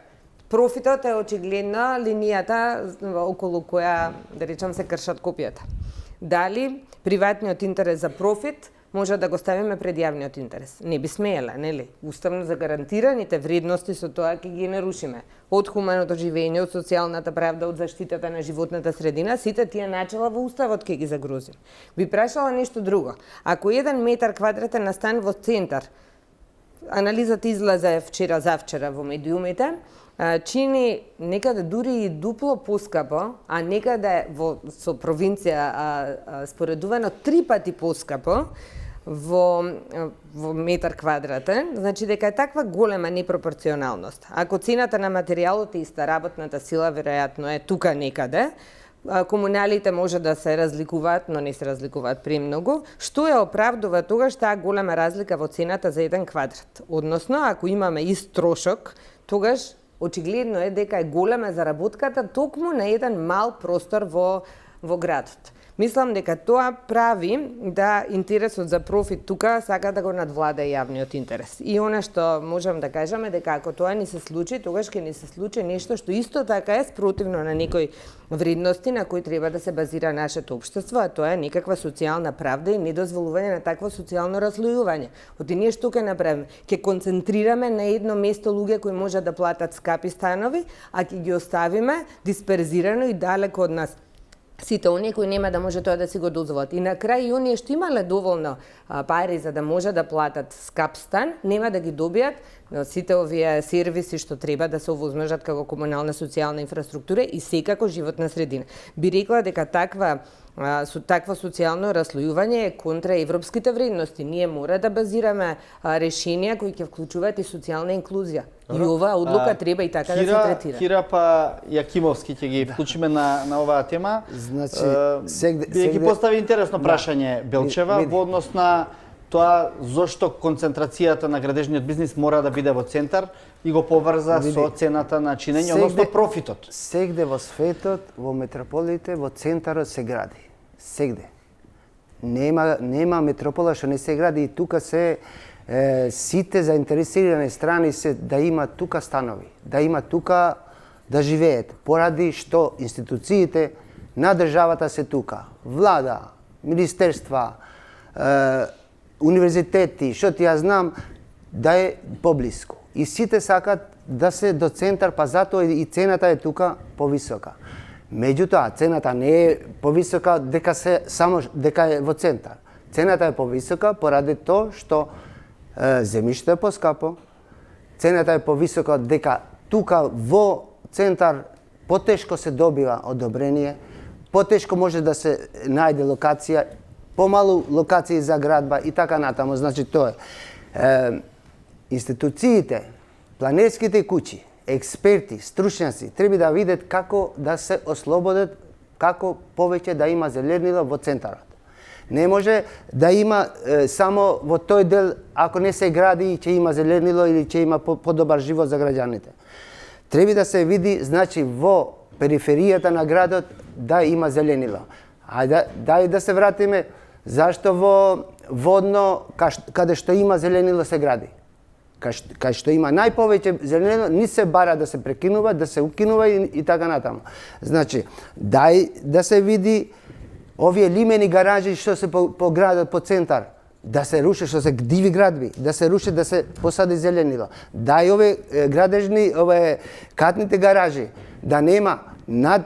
Профитот е очигледно линијата околу која, да речам, се кршат копијата. Дали приватниот интерес за профит може да го ставиме пред јавниот интерес? Не би смееле, нели? Уставно загарантираните вредности со тоа ќе ги нарушиме. Од хуманото живење, од социјалната правда, од заштитата на животната средина, сите тие начела во уставот ќе ги загрозим. Би прашала нешто друго. Ако 1 метар квадратен на стан во центар, анализата излезе завчера во медиумите, чини некаде дури и дупло поскапо, а некаде со провинција споредувано 3 пати поскапо во метар квадратен, значи дека е таква голема непропорционалност. Ако цената на материјалот е иста, работната сила веројатно е тука некаде, комуналите може да се разликуваат, но не се разликуваат премногу, што ја оправдува тогаш таа голема разлика во цената за 1 квадрат. Односно, ако имаме ист трошок, тогаш очигледно е дека е голема заработката токму на еден мал простор во градот. Мислам дека тоа прави да интересот за профит тука сака да го надвлада јавниот интерес. И она што можам да кажам е дека ако тоа ни се случи, тогаш ќе ни се случи нешто што исто така е спротивно на некои вредности на кои треба да се базира нашето општество, а тоа е некаква социјална правда и недозволување на такво социјално разлојување. Оти ние што ќе направиме? Ќе концентрираме на едно место луѓе кои можат да платат скапи станови, а ќе ги оставиме дисперзирано и далеко од нас сите оние кои нема да може тоа да си го дозволат. И на крај и оние што имале доволно пари за да може да платат скап стан, нема да ги добијат сите овие сервиси што треба да се овозможат како комунална социјална инфраструктура и секако животна средина. Би рекла дека такво социјално раслојување е контра европските вредности. Ние мора да базираме решенија кои ќе вклучуваат и социјална инклузија. И оваа одлука треба и така да се третира. Кира па Јакимовски ќе ги вклучиме на оваа тема. Значи, Би ги постави интересно прашање Белчева во однос на тоа зошто концентрацијата на градежниот бизнис мора да биде во центар и го поврза со цената на чинење, односно профитот. Сегде во светот, во метрополите, во центарот се гради. Сегде. Нема метропола што не се гради и тука се сите заинтересирани страни се да има тука станови, да има тука да живеат, поради што институциите на државата се тука. Влада, министерства, универзитети, што ти ја знам, да е поблиску. И сите сакат да се до центар, па затоа и цената е тука повисока. Меѓутоа, цената не е повисока дека е во центар. Цената е повисока поради тоа што земјиште е поскапо, цената е повисока дека тука во центар потешко се добива одобрение, потешко може да се најде локација, помалу локации за градба и така натаму. Значи тоа е. Институциите, планерските куќи, експерти, стручњаци треба да видат како да се ослободат, како повеќе да има зеленило во центарот. Не може да има само во тој дел, ако не се гради, ќе има зеленило или ќе има подобар живот за граѓаните. Треба да се види, значи, во периферијата на градот да има зеленило. Дај да се вратиме зашто во водно, каде што има зеленило се гради. кај што има најповеќе зелено, ни се бара да се прекинува, да се укинува и така натаму. Значи, дај да се види овие лимени гаражи што се по градот, по центар, да се руше, што се диви градби, да се руше, да се посади зеленило. Дај овие градежни, овие катните гаражи, да нема над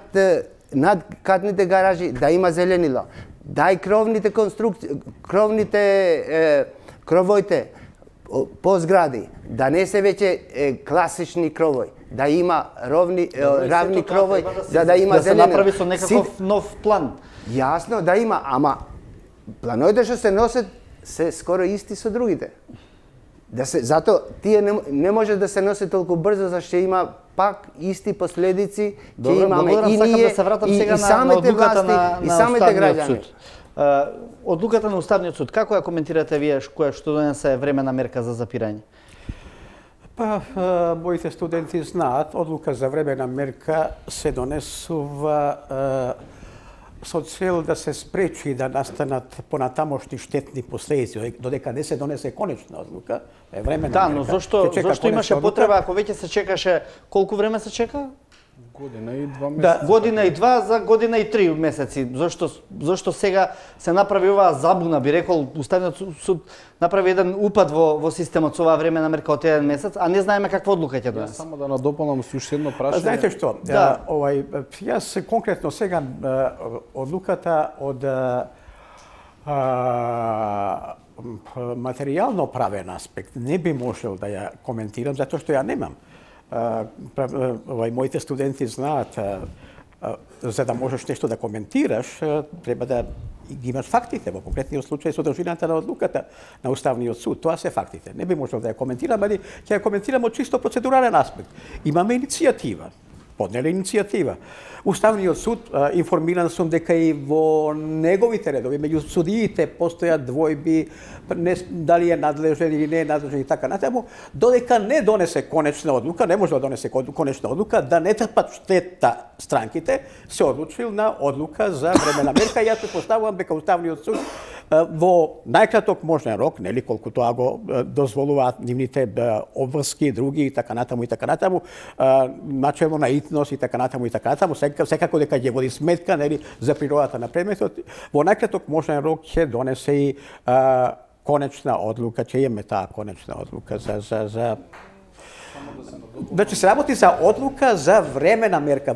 катните гаражи, да има зеленило. Дај кровните конструкции, кровоите по згради, да не се веќе класични кровои, да има равни кровои, да има да се зеленило. направи со некаков нов план. Јасно, да има, ама плановите што се носат се скоро исти со другите. Зато тие не може да се носи толку брзо, зашто има пак исти последици, ќе имаме и ние, да се вратам и сега на самите одлуката власти, и на самите Уставниот граѓани. суд. Одлуката на Уставниот суд, како ја коментирате вие, која што донесе времена мерка за запирање? Па, моите студенти знаат, одлука за времена мерка се донесува со цел да се спречи да настанат понатамошни штетни последици, додека не се донесе конечна одлука, е времена мерка. Да, но зошто имаше потреба, ако веќе се чекаше, колку време се чека? Година и 2 месеца. Да. Година и 2 за година и 3 месеци. Зошто сега се направи оваа забуна, би рекол, Уставниот суд направи еден упад во системот со оваа времена мерка од еден месец, а не знаеме каква одлука ќе донесе. Само да надополнам со уште едно прашање. Знаете што? Да. Јас конкретно сега одлуката од материјално правен аспект не би можел да ја коментирам, затоа што ја немам. Моите студенти знаат, за да можеш нешто да коментираш, треба да имаш фактите. Во конкретниот случај содржината на одлуката на Уставниот суд, тоа се фактите. Не би можел да ја коментирам, али ќе ја коментирам од чисто процедурален аспект. Имаме иницијатива, поднеле иницијатива. Уставниот суд, информиран сум дека и во неговите редови, меѓу судиите постојат двојби, дали е надлежен или не е надлежен и така натаму, додека не донесе конечна одлука, не може да донесе конечна одлука, да не трпат штета странките, се одлучил на одлука за времена мерка. Јас поставувам дека Уставниот суд во најкраток можен рок, нели колку тоа го дозволуваат нивните обврски, други и така натаму, начело на итност и така натаму, секако дека ќе води сметка, нели, за природата на предметот, во најкраток можен рок ќе донесе и конечна одлука, ќе имаме таа конечна одлука за Значи се работи за одлука за времена мерка.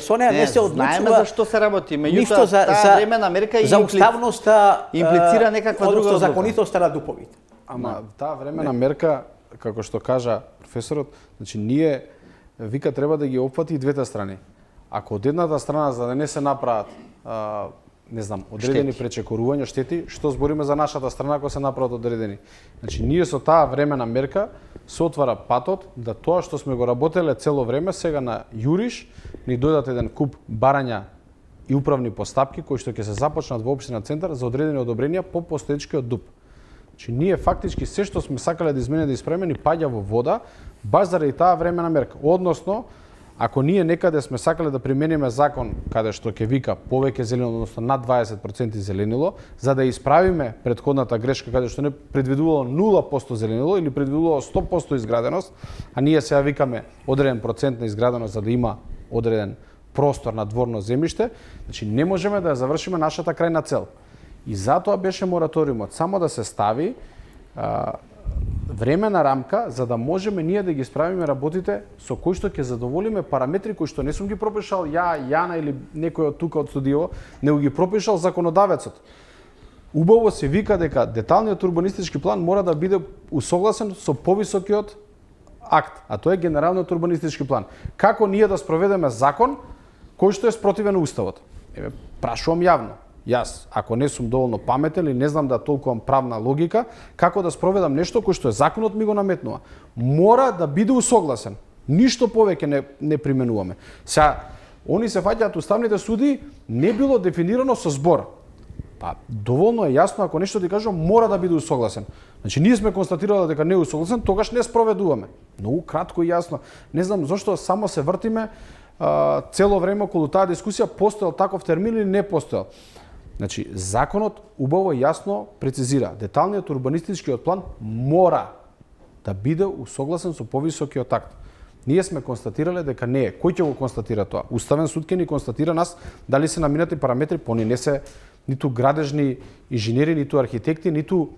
Со неа не се одлучува. Знаеме за што се работи, меѓутоа таа времена мерка за уставноста имплицира некаква друга одлука. законитоста на дуповите. Ама таа времена мерка, како што кажа професорот, значи ние вика треба да ги опфати и двете страни. Ако од едната страна за да не се направат не знам, одредени пречекорувања, штети, што збориме за нашата страна ако се направат одредени. Значи ние со таа времена мерка се отвара патот да тоа што сме го работеле цело време сега на јуриш ни дојдат еден куп барања и управни постапки кои што ќе се започнат во општина Центар за одредени одобренија по постоечкиот ДУП. Значи ние фактички се што сме сакале да измениме да исправиме ни паѓа во вода баш заради таа времена мерка. Односно, ако ние некаде сме сакале да примениме закон каде што ќе вика повеќе зеленило, односно над 20% зеленило, за да исправиме претходната грешка каде што не предвидувало 0% зеленило или предвидувало 100% изграденост, а ние сега викаме одреден процент на изграденост за да има одреден простор на дворно земјиште, значи не можеме да ја завршиме нашата крајна цел. И затоа беше мораториумот, само да се стави времена рамка за да можеме ние да ги справиме работите со кои што ќе задоволиме параметри кои што не сум ги пропишал Јана или некој од тука од студио, него ги пропишал законодавецот. Убаво се вика дека деталниот урбанистички план мора да биде усогласен со повисокиот акт, а тоа е генералниот урбанистички план. Како ние да спроведеме закон кој што е спротивен уставот? Еве, прашувам јавно. Јас, ако не сум доволно паметен или не знам да толкувам правна логика, како да спроведам нешто кој што е законот ми го наметнува. Мора да биде усогласен. Ништо повеќе не применуваме. Сега, они се фаќаат уставните суди, не било дефинирано со збор. Па, доволно е јасно, ако нешто ти кажам, мора да биде усогласен. Значи, ние сме констатирали дека не е усогласен, тогаш не спроведуваме. Многу кратко и јасно. Не знам зошто само се вртиме цело време околу таа дискусија, постоел таков термин или не постоел. Значи, законот убаво и јасно прецизира. Деталниот урбанистичкиот план мора да биде усогласен со повисокиот акт. Ние сме констатирале дека не е. Кој ќе го констатира тоа? Уставен суд ќе ни констатира нас дали се наминати параметри, они не се ниту градежни инженери, ниту архитекти, ниту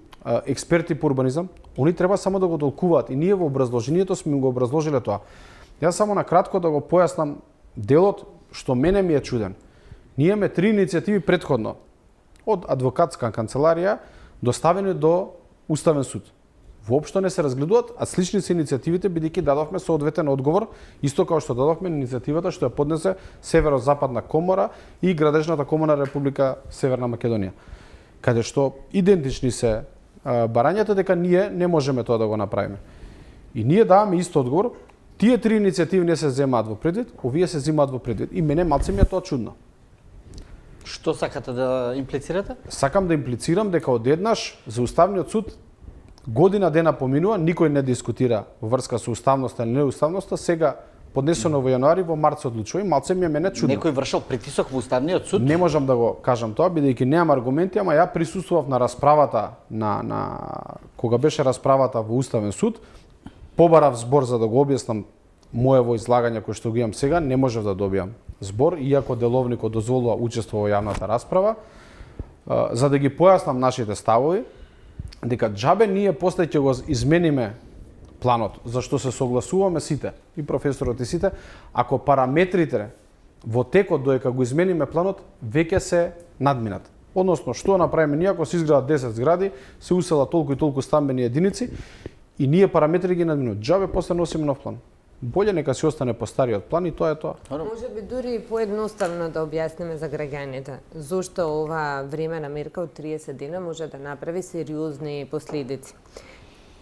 експерти по урбанизам. Они треба само да го толкуваат и ние во образложението сме го образложиле тоа. Јас само на кратко да го појаснам делот што мене ми е чуден. Ние имаме 3 иницијативи претходно од адвокатска канцеларија доставени до Уставен суд. Воопшто не се разгледуваат, а слични се иницијативите бидејќи дадовме соодветен одговор, исто како што дадовме иницијативата што ја поднесе Северозападна комора и Градежната комора Република Северна Македонија. Каде што идентични се барањата дека ние не можеме тоа да го направиме. И ние даваме исто одговор. Тие 3 иницијативи не се земаат во предвид, овие се земаат во предвид. И мене малце ми е тоа чудно. Што сакате да имплицирате? Сакам да имплицирам дека одеднаш за Уставниот суд година дена поминува, никој не дискутира во врска со уставноста или неуставноста, сега поднесено во јануари, во март се одлучува и малце ми е мене чудно. Некој вршил притисок во Уставниот суд? Не можам да го кажам тоа, бидејќи немам аргументи, ама ја присуствував на расправата кога беше расправата во Уставен суд, побарав збор за да го објаснам моево излагање кој што го имам сега, не можев да добијам збор, иако деловникот дозволува учество во јавната расправа, за да ги појаснам нашите ставови, дека џабе ние после ќе го измениме планот, зашто се согласуваме сите, и професорот и сите, ако параметрите во текот додека го измениме планот, веќе се надминат. Односно, што направиме ние ако се изградат 10 згради, се усела толку и толку стамбени единици, и ние параметри ги надминуваме. Џабе после носиме нов план. Боле нека си остане по стариот план и тоа е тоа. Може би дури и поедноставно да објасниме за граѓаните зошто ова времена мерка од 30 дена може да направи сериозни последици.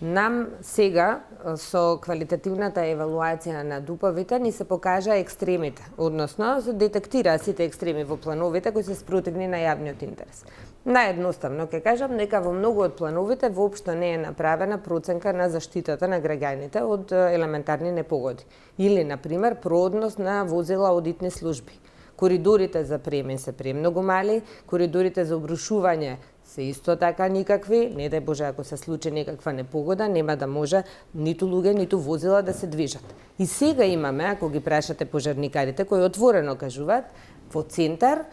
Нам сега со квалитативната евалуација на ДУП-овите ни се покажа екстремите, односно се детектира сите екстреми во плановите кои се спротивни на јавниот интерес. Наједноставно ќе кажам дека во многу од плановите воопшто не е направена проценка на заштитата на граѓаните од елементарни непогоди или на пример проодност на возила одитни служби. Коридорите за премин се премногу мали, коридорите за обрушување се исто така никакви, не дај Боже ако се случи некаква непогода, нема да може ниту луѓе, ниту возила да се движат. И сега имаме, ако ги прашате пожарникарите, кои отворено кажуваат, во центар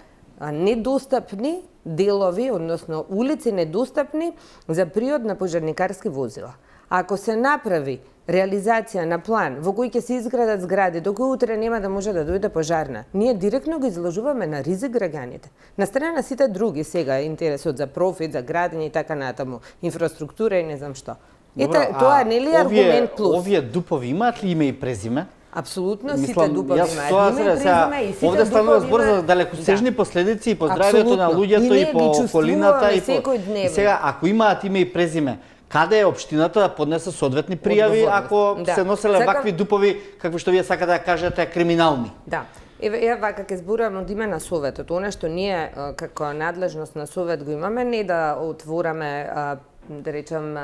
недостапни делови, односно улици недостапни за приод на пожарникарски возила. Ако се направи реализација на план во кој ќе се изградат згради до кој утре нема да може да дојде пожарна, ние директно ги изложуваме на ризик граѓаните. На страна на сите други сега интересот за профит, за градење и така натаму, инфраструктура и не знам што. Ете, тоа не ли е аргумент плюс? Овие ДУП-ови имаат ли име и презиме? Апсолутно сите ДУП-ови имаат име и презиме и сите овде станува збор за ДУП-ови далекосежни последици и по здравјето на луѓето и по околината и сега ако имаат име и презиме, каде е општината да поднесе соодветни пријави ако се носеле вакви ДУП-ови, какви што вие сакате да кажете, криминални? Да. Еве вака ќе зборам од име на Советот. Она што ние како надлежност на Совет го имаме, не да отвораме да речам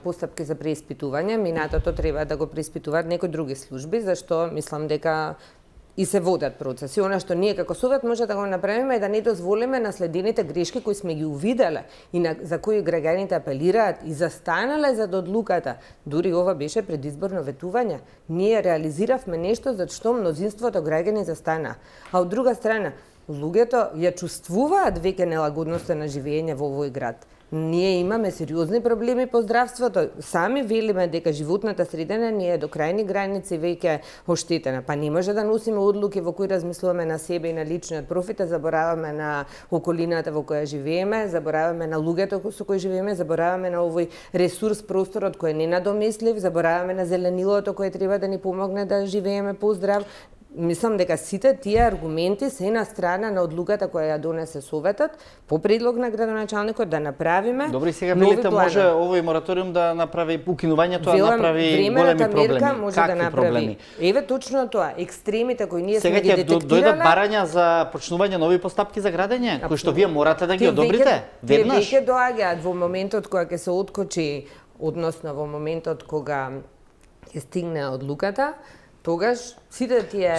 постапки за преиспитување, минатото треба да го преиспитуваат некои други служби, зашто мислам дека и се водат процеси. Она што ние како Совет може да го направиме е да не дозволиме наследените грешки кои сме ги увиделе и за кои граѓаните апелираат и застанале за одлуката. Дури ова беше предизборно ветување. Ние реализиравме нешто за што мнозинството граѓани застана. А од друга страна, луѓето ја чувствуваат веќе нелагодноста на живење во овој град. Ние имаме сериозни проблеми по здравството. Сами велиме дека животната средина ни е до крајни граници веќе оштетена. Па не може да носиме одлуки во кои размислуваме на себе и на личниот профит, забораваме на околината во која живееме, забораваме на луѓето со кои живееме, забораваме на овој ресурс просторот кој е ненадомислив, забораваме на зеленилото кое треба да ни помогне да живееме поздрав. Мислам дека сите тие аргументи се на страна на одлуката која ја донесе Советот по предлог на градоначалникот да направиме. Добри, сега велите може овој мораториум да направи укинувањето, да направи големи проблеми. Може да направи. Проблеми? Еве точно тоа, екстремите кои ние сега сме ги детектирале. Сега ќе дојдат барања за почнување нови постапки за градење, кои што вие морате да ги одобрите веднаш. Веќе доаѓаат во моментот кога ќе се откочи, односно во моментот кога ќе стигне одлуката. Тогаш сите тие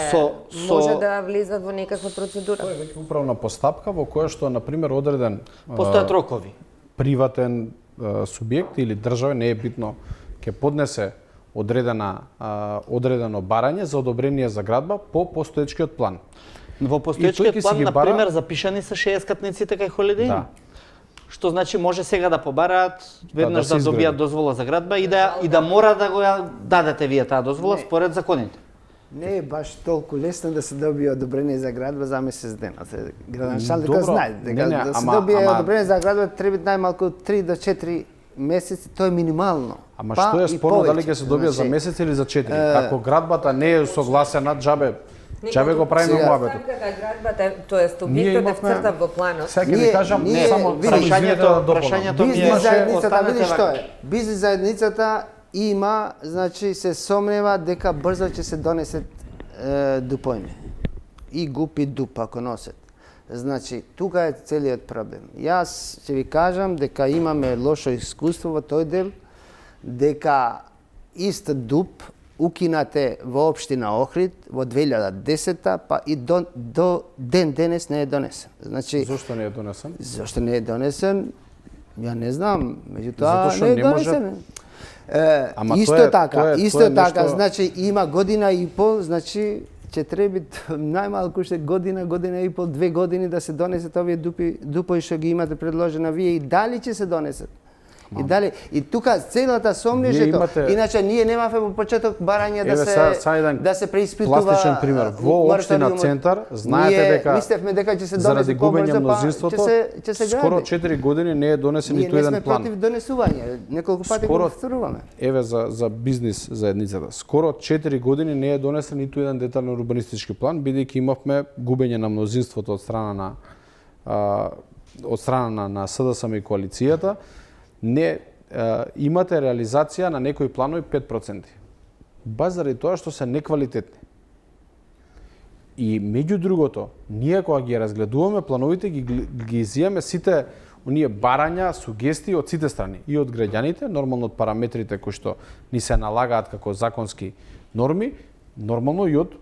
може да влезат во некаква процедура. Тоа е веќе управна постапка во која што на пример одреден постојат рокови. Приватен субјект или држава, не е битно, ќе поднесе одредено барање за одобрение за градба по постоечкиот план. Во И тој постоечкиот ќе си план, ги на бара- пример, запишани се 60-катниците кај Холидеин. Да. Што значи може сега да побараат, веднаш да да, се добијат изгради. дозвола за градба и да мора да го ја дадете вие таа дозвола според законите. Не е баш толку лесно да се добие одобрение за градба за месец дена. Градоначалник Добро. знае дека Не, да се ама- добие ама- одобрение за градба треба најмалку 3 до 4 месеци, тоа е минимално. Ама Па што е и спорно дали повеќе. ќе се добие за Значи, месец или за 4? Ако градбата не е согласена, џабе го правиме сега- муабетот. Станката, градбата, тоест Ние објектот е имавме- вцртан во планот. Сега ќе ви Ние- кажам, ние- само види, извинете да дополнам. прашањето ми е- Бизнес заедницата, останете види што вака. е. Бизнес заедницата има, значи се сомнева дека брзо ќе се донесет дупојни. И ГУП и ДУП ако носат. Значи, тука е целиот проблем. Јас ќе ви кажам дека имаме лошо искуство во тој дел, дека ист ДУП укинате во општина Охрид во 2010-та, па и до ден денес не е донесен. Значи, Зошто не е донесен? зашто не е донесен? Ја не знам, меѓутоа Затоа што не е не може- донесен. Ама Исто тоа е- така, тоа е исто така, нешто- значи има година и пол, значи ќе треби најмалку уште година и пол, 2 години да се донесат овие дупои што ги имате предложена вие и дали ќе се донесат. И дали и тука целата сомнежето. имате- Иначе ние немавме во почеток барање да Еве, сега еден да се преиспитува пластичен пример. Во општина мораториумот. Центар, знаете Ние дека мислевме дека ќе се заради донесе губење побрзо, па мнозинството, ќе се скоро гради. 4 години не е донесен Ние ниту не сме еден план. против донесување, неколку пати го Скоро- повторуваме. Еве за бизнис заедницата. Скоро 4 години не е донесен ниту еден детален урбанистички план, бидејќи имавме губење на мнозинството од страна на СДСМ и коалицијата. Не имате реализација на некои планови 5%. Баш заради тоа што се неквалитетни. И меѓу другото, ние кога ги разгледуваме плановите, ги изијаме сите оние барања, сугестии од сите страни, и од граѓаните, нормално од параметрите кои што ни се налагаат како законски норми, нормално и од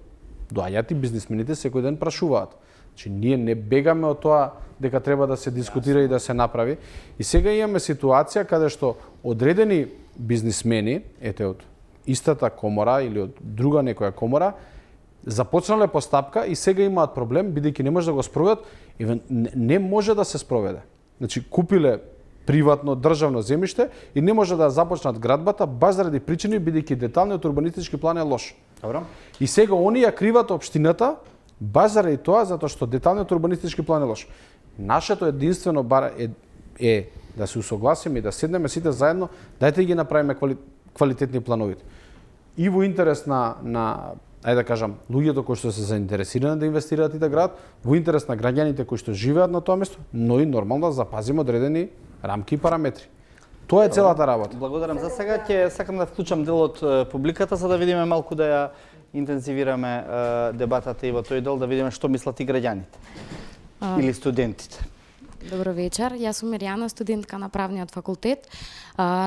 доаѓаат и бизнисмените секој ден прашуваат. Значи ние не бегаме од тоа дека треба да се дискутира и да се направи. И сега имаме ситуација каде што одредени бизнисмени, ете од истата комора или од друга некоја комора, започнале постапка и сега имаат проблем, бидејќи не може да го спроведат, не може да се спроведе. Значи, купиле приватно државно земјиште и не може да започнат градбата баш заради причини бидејќи деталниот урбанистички план е лош. Добро. И сега они ја криват општината баш заради тоа затоа што деталниот урбанистички план е лош. Нашето единствено е да се усогласиме и да седнеме сите заедно, дајте ги направиме квалитетни плановите. И во интерес на ајде да кажам, луѓето кои што се заинтересирани да инвестираат и да градат, во интерес на граѓаните кои што живеат на тоа место, но и нормално да запазиме одредени рамки и параметри. Тоа е целата работа. Благодарам. За сега ќе сакам да вклучам дел од публиката за да видиме малку да ја интензивираме дебатата и во тој дел да видиме што мислат и граѓаните или студентите. Добро вечер, јас сум Миријана, студентка на правниот факултет.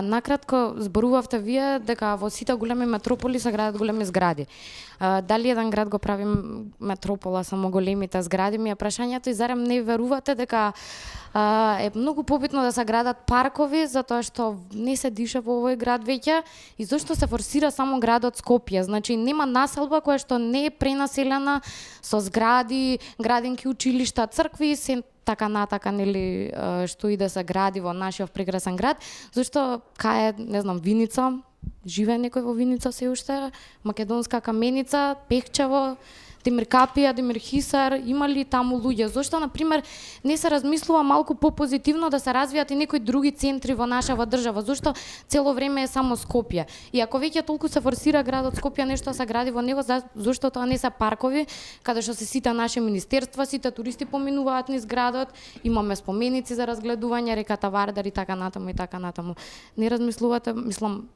Накратко зборувавте вие дека во сите големи метрополи се градат големи згради. Дали еден град го прави метропола само големите згради, ми е прашањето и зарем не верувате дека е многу побитно да се градат паркови затоа што не се диша во овој град веќе и зошто се форсира само градот Скопје. Значи нема населба која што не е пренаселена со згради, градинки, училишта, цркви, се така натака нели што и да се гради во нашиот прекрасен град, зашто кај не знам Виница, живее некој во Виница се уште, Македонска Каменица, Пехчево, Демир Капија, Демир Хисар, има ли таму луѓе? Зошто, например, не се размислува малку попозитивно да се развијат и некои други центри во нашава држава? Зошто цело време е само Скопје? И ако веќе толку се форсира градот Скопје нешто се гради во него, зошто тоа не се паркови, каде што се сите наши министерства, сите туристи поминуваат низ градот, имаме споменици за разгледување, реката Вардар и така натаму и така натаму. Не размислувате, мислам,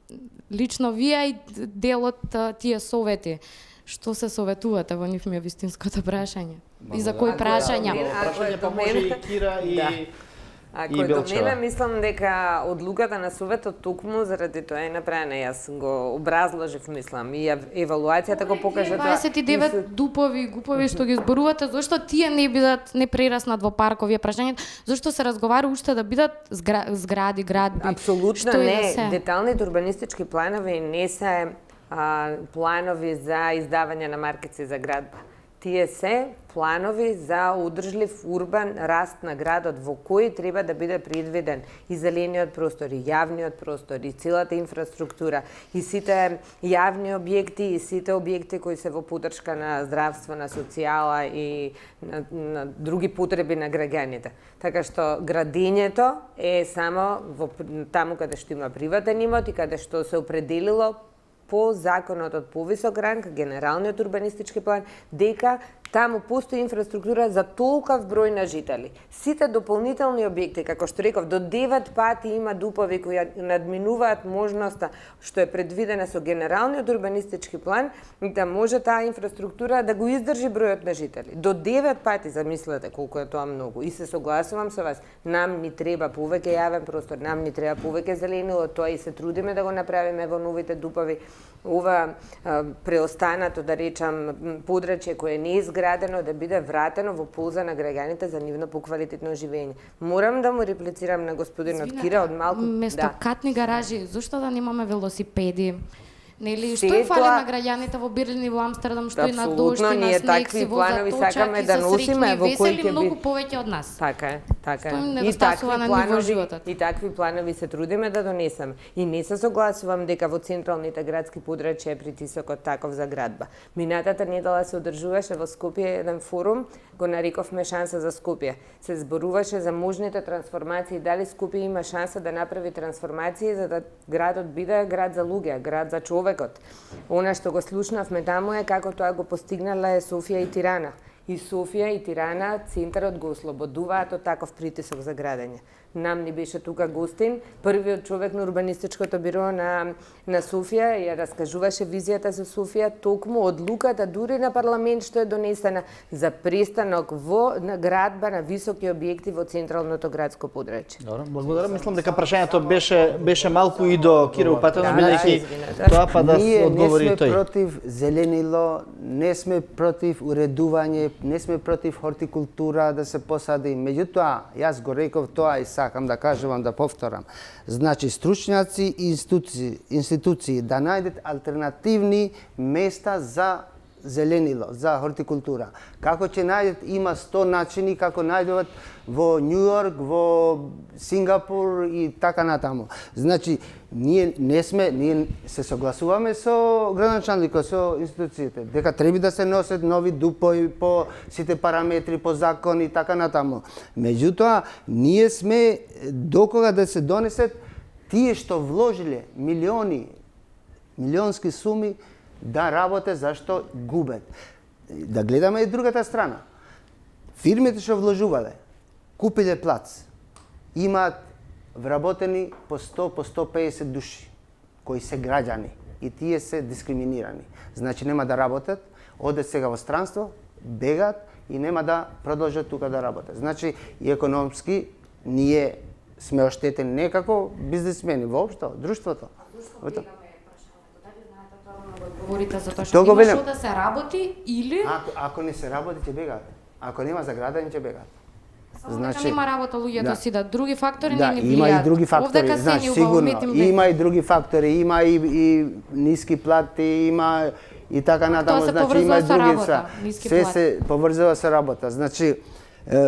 лично вие и дел од тие совети. Што се советувате во нив ми е вистинското прашање? И за кои прашања? Прашање па може и Кира и Ако и е до Белчева. мене, мислам дека одлуката на Советот токму заради тоа е направена. Јас го образложив, мислам, и евалуацијата го покажа тоа. 29 дупови, гупови што ги зборувате, зошто тие не бидат, не прераснат во паркови? Прашањето, зошто се разговара уште да бидат згради, градби? Апсолутно што и не. да се? Деталните урбанистички планови не се планови за издавање на маркици за градба. Тие се планови за удржлив урбан раст на градот во кој треба да биде предвиден и зелениот простор, и јавниот простор, и целата инфраструктура, и сите јавни објекти, и сите објекти кои се во поддршка на здравство, на социјала и на други потреби на граѓаните. Така што градењето е само таму каде што има приватен имот и каде што се определило по законот од повисок ранг, генералниот урбанистички план, дека таму постои инфраструктура за толков број на жители. Сите дополнителни објекти, како што реков, до 9 пати има дупови кои надминуваат можноста што е предвидена со генералниот урбанистички план, да може таа инфраструктура да го издржи бројот на жители. До 9 пати, замислете колку е тоа многу. И се согласувам со вас, нам ни треба повеќе јавен простор, нам ни треба повеќе зеленило, тоа и се трудиме да го направиме во новите дупови. Ова преостанато, да речам, подрачје кое не е изградено, да биде вратено во полза на граѓаните за нивно поквалитетно живење. Морам да му реплицирам на господинот Кира од малку. Место катни гаражи, зошто да немаме велосипеди? Нели, што Се е фали тоа- на граѓаните во Берлин и во Амстердам, што и на дожд, Апсолутно, и на ние снег такви си возат планови точак сакаме и да се носиме, среќни и во кои весели ќе многу би- повеќе од нас. Така е, така Што им е. недостасува на ниво животот. И такви планови се трудиме да донесеме. И не се согласувам дека во централните градски подрачја е притисокот таков за градба. Минатата недела се одржуваше во Скопје еден форум, го нарековме шанса за Скопје. Се зборуваше за можните трансформации, дали Скопје има шанса да направи трансформации за да градот биде град за луѓе, град за човекот. Она што го слушнавме таму е како тоа го постигнала е Софија и Тирана. И Софија и Тирана центарот го ослободуваат од таков притисок за градење. Нам ни беше тука гостин, првиот човек на урбанистичкото биро на Софија, ја раскажуваше визијата за Софија, токму одлуката дури на парламент што е донесена за престанок на градба на високи објекти во централното градско подрачје. Добро, благодарам. Мислам дека прашањето беше малку и до Кирил Патенов, бидејќи извинете. тоа па да Ние не одговори сме тој. против зеленило, не сме против уредување, не сме против хортикултура да се посади. Меѓутоа, јас го реков тоа и сакам да кажувам, да повторам. Значи, стручњаци и институции да најдат алтернативни места за зеленило, за хортикултура. Како ќе најдат, има 100 начини како најдуват во Њу Йорк, во Сингапур и така натаму. Значи, ние се согласуваме со градоначалникот, со институциите, дека треба да се носат нови дупови по сите параметри, по закон и така натаму. Меѓутоа, ние сме докога да се донесат тие што вложиле милионски суми да работат, зашто губят. Да гледаме и другата страна. Фирмите што вложувале, купиле плац, имаат вработени по 100, по 150 души, кои се граѓани и тие се дискриминирани. Значи нема да работат, одат сега во странство, бегат и нема да продолжат тука да работат. Значи и економски ние сме оштетени некако бизнисмени воопшто, друштвото. Говорите за тоа Тоа што го има велам. што да се работи или Ако не се работи, ќе бегаат. Ако нема за градење, ќе бегаат. значи нема работа луѓето да. си да други фактори Да, не ни има влијаат. и други фактори, Овдека се значи ни сигурно. убавметим Има и други фактори, има и ниски плати, има и така натаму, се значи има поврзува и со други работа, са. ниски Се плати. се поврзува со работа. Значи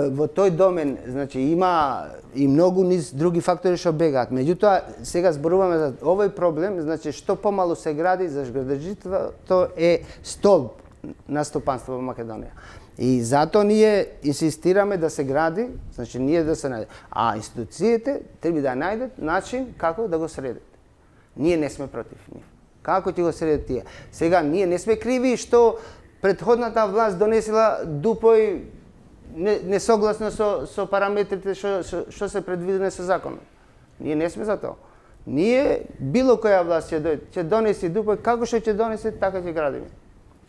во тој домен, значи има и многу низ други фактори што бегаат. Меѓутоа, сега зборуваме за овој проблем, значи што помалу се гради, за градежитвото е столб на стопанство во Македонија. И затоа ние инсистираме да се гради, значи ние да се најде. А институциите треба да најдат начин како да го средат. Ние не сме против нив. Како ќе го средат тие? Сега ние не сме криви што претходната власт донесила дупој несогласно со параметрите што се предвидени со законот. Ние не сме за тоа. Ние било која власт ќе донеси дупој, како што ќе донесе, така ќе градиме.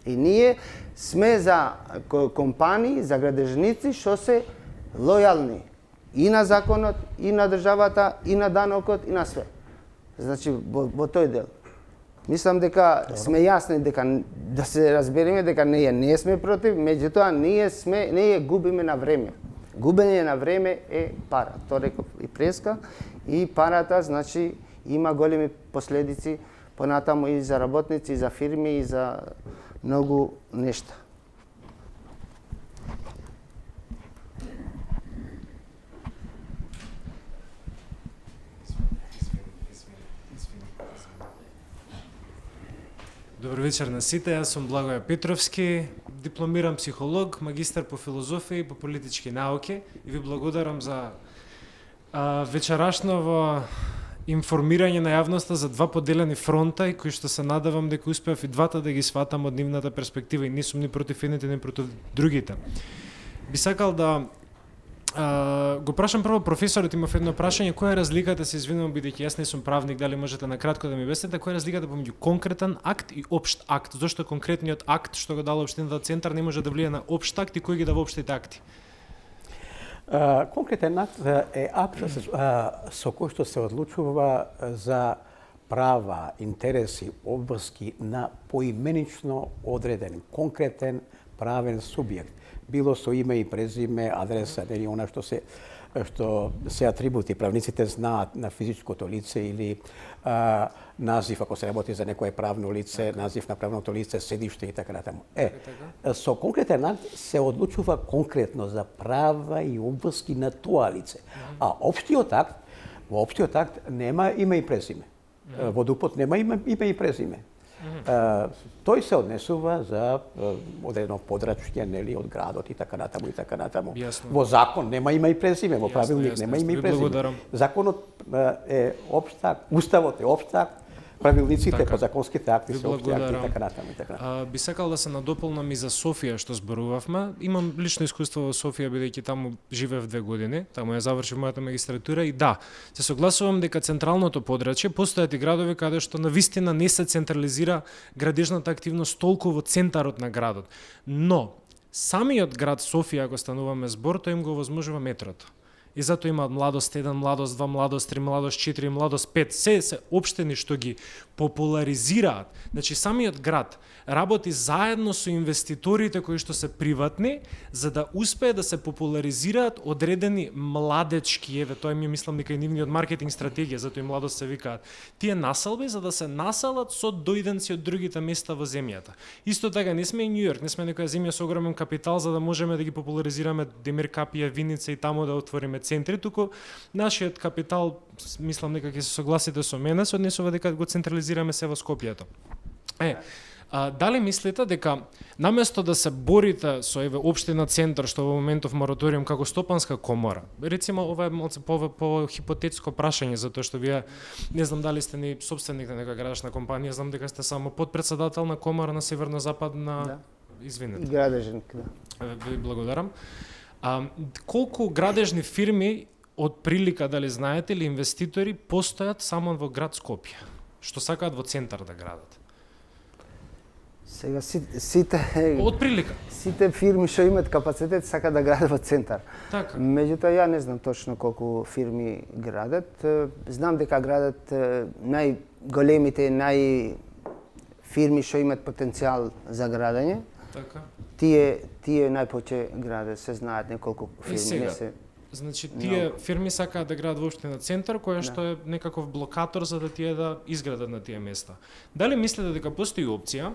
И ние сме за компании, за градежници што се лојални и на законот, и на државата, и на данокот, и на све. Значи, во тој дел. Мислам дека сме јасни дека да се разбереме дека ние не сме против, меѓутоа ние губиме на време. Губење на време е пара. Тоа реков и преска, и парата значи има големи последици понатаму и за работници, и за фирми, и за многу нешта. Добар вечер на сите, јас сум Благоја Петровски, дипломиран психолог, магистар по филозофија и по политички науки и ви благодарам за вечерашново информирање на јавноста за два поделени фронта и кои што се надевам дека успеав и двата да ги сватам од нивната перспектива и не сум ни против едните, ни против другите. Би сакал да го прашам прво професорот, имав едно прашање, која е разликата, се извинувам бидејќи јас не сум правник, дали можете накратко да ми обясните, која е разликата помеѓу конкретен акт и општ акт? Зошто конкретниот акт што го дала општината центар не може да влие на општ акт и кој ги дава општите акти? Конкретен акт е акт со кој што се одлучува за права, интереси, обврски на поименично одреден, конкретен правен субјект. Било со име и презиме, адреса, нели она што се атрибути правниците знаат на физичкото лице или назив ако се работи за некое правно лице, назив на правното лице, седиште и така натаму. Со конкретен акт се одлучува конкретно за права и обврски на тоа лице. А во општиот акт нема име и презиме. Во ДУП-от нема име и презиме. Тој се однесува за одредено подрачје, нели, од градот и така натаму и така натаму. Во закон нема име и презиме, во правилник нема име и презиме. Законот е општ акт, уставот е општ акт, правилниците, подзаконските акти се општи акти и така натаму и така натаму. Би сакал да се надополнам и за Софија што зборувавме. Имам лично искуство во Софија бидејќи таму живеев 2 години, таму ја завршив мојата магистратура и да, се согласувам дека централното подрачје постојат и градови каде што навистина не се централизира градежната активност толку во центарот на градот. Но самиот град Софија, ако стануваме збор, тој им го овозможува метрото. И затоа имаат младост 1, младост 2, младост 3, младост 4, младост 5. Се општини што ги популаризираат. Значи, самиот град работи заедно со инвеститорите кои што се приватни, за да успее да се популаризираат одредени младечки, тоа ми мислам дека и нивниот маркетинг стратегија, затоа и младост се викаат, тие населби за да се населат со дојденци од другите места во земјата. Исто така, не сме и Њујорк, не сме некоја земја со огромен капитал за да можеме да ги популаризираме Демир Капија, Виница и таму да отвориме центри, туку нашиот капитал, мислам дека ќе се согласите со мене, се однесува дека го централизираме се во Скопјето. Дали мислите дека наместо да се борите со општина центар што во моментов мораториум како стопанска комора, рецимо ова е малце по хипотетско прашање затоа што вие не знам дали сте ни сопственик на некоја градешна компанија, знам дека сте само подпредседател на комора на северно-западна, извинете. Градежник, да. Ви благодарам. Колку градежни фирми од прилика, дали знаете, или инвеститори постојат само во град Скопје, што сакаат во центар да градат? Сега сите Од прилика. Сите фирми што имаат капацитет сакаат да градат во центар. Така. Меѓутоа ја не знам точно колку фирми градат. Знам дека градат најголемите, фирми што имаат потенцијал за градење. Така. Тие најпоче градат, се знаат неколку фирми. Сега, значи тие фирми сакаат да градат воопшто на центар, која што е некаков блокатор за да тие да изградат на тие места. Дали мислите дека постои опција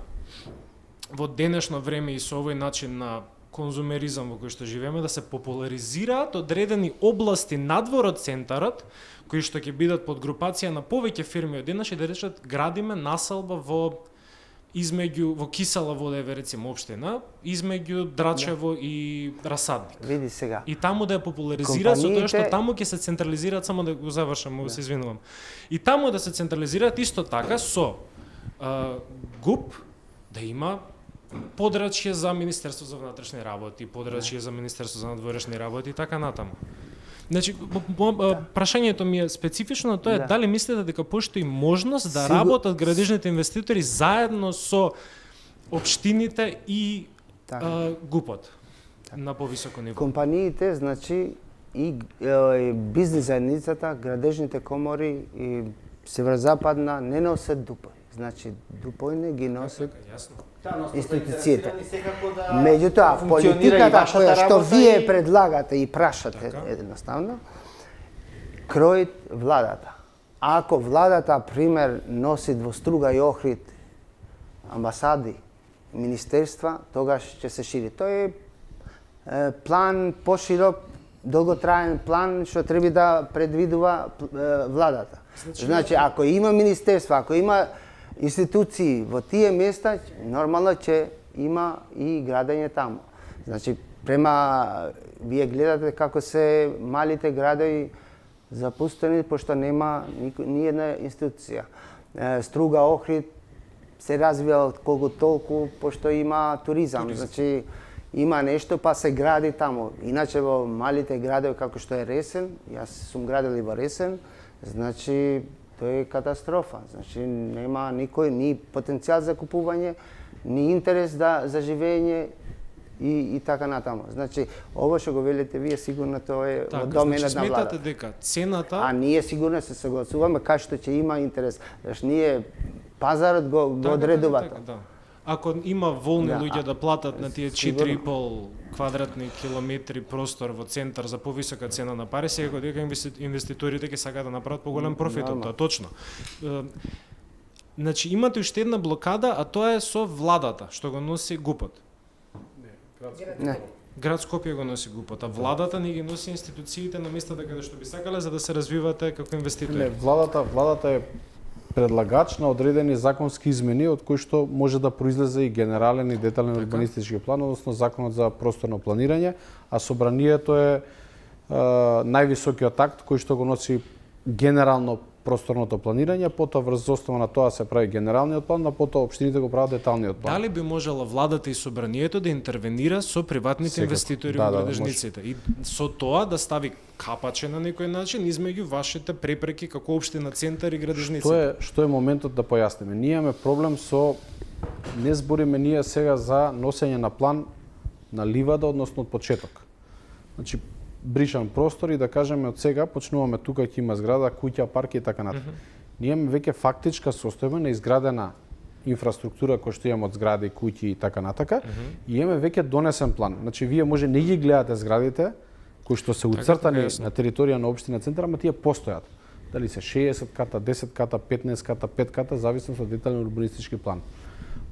во денешно време и со овој начин на конзумеризам во кој што живееме да се популаризираат одредени области надвор од центарот, кои што ќе бидат под групација на повеќе фирми одеднаш и да речат градиме населба во Кисела вода е рецимо општина, измеѓу Драчево и Расадник. Види сега. И таму да ја популаризираат со тоа што таму ќе се централизираат, само да го завршам, се извинувам. И таму да се централизираат исто така со ГУП да има подрачје за Министерство за внатрешни работи, подрачје за Министерство за надворешни работи и така натаму. Значи, прашањето ми е специфично, тоа е дали мислите дека постои можност да работат градежните инвеститори заедно со општините и ГУП-от на повисоко ниво? Компаниите, значи, и бизнис заедницата, градежните комори и северозападна не носат дупој. Значи дупојне ги носат институциите. Меѓутоа, политиката која што вие предлагате и прашате едноставно, крои владата. Ако владата, пример, носи двоструга и охрид амбасади, министерства, тогаш ќе се шири. Тој е план поширок, долготраен план што треба да предвидува владата. Значи, ако има министерства, ако има институции во тие места, нормално ќе има и градење таму. Значи, према вие гледате како се малите градови запустени, пошто нема ни една институција. Струга Охрид се развива колку толку, пошто има туризам. Значи, има нешто, па се гради таму. Иначе во малите градови, како што е Ресен, јас сум градел и во Ресен, значи, тоа е катастрофа. Значи, нема никој ни потенцијал за купување, ни интерес за живење и така натаму. Значи, ово што го велите вие, сигурно тоа е во доменот на владата. Сметате дека цената... А ние сигурно се согласуваме кај што ќе има интерес. Значи, ние пазарот го одредува тоа. Да. Ако има волни луѓе да платат на тие 4,5 квадратни километри простор во центар за повисока цена на пари, сега дека инвеститорите ќе сакаат да направат поголем профит од тоа, точно. Значи имате уште една блокада, а тоа е со владата, што го носи ГУПот. Не. Град Скопје го носи ГУПот, а владата ни ги носи институциите на местата каде што би сакале за да се развивате како инвеститори. Не, владата е предлагач на одредени законски измени од кои што може да произлезе и генерален и детален урбанистички план, односно законот за просторно планирање, а собранието е највисокиот акт кој што го носи генерално просторното планирање, потоа врз основа на тоа се прави генералниот план, а потоа општините го прават деталниот план. Дали би можела владата и собранието да интервенира со приватните Секако. инвеститори во градежниците и со тоа да стави капаче на некој начин измеѓу вашите препреки како општина центар и градежници? Што е моментот да појасниме? Ние имаме проблем со не збориме ние сега за носење на план на ливада, односно од почеток. Значи бришан простор и да кажеме од сега почнуваме тука ќе има зграда, куќа, парк и така натаму. Ние имаме веќе фактичка состојба на изградена инфраструктура која што имаме од згради, куќи и така натака, и имаме веќе донесен план. Значи вие може не ги гледате зградите кои што се уцртани на територија на општина центар, ама тие постојат. Дали се 60 ката, 10 ката, 15 ката, 5 ката, зависно од детален урбанистички план.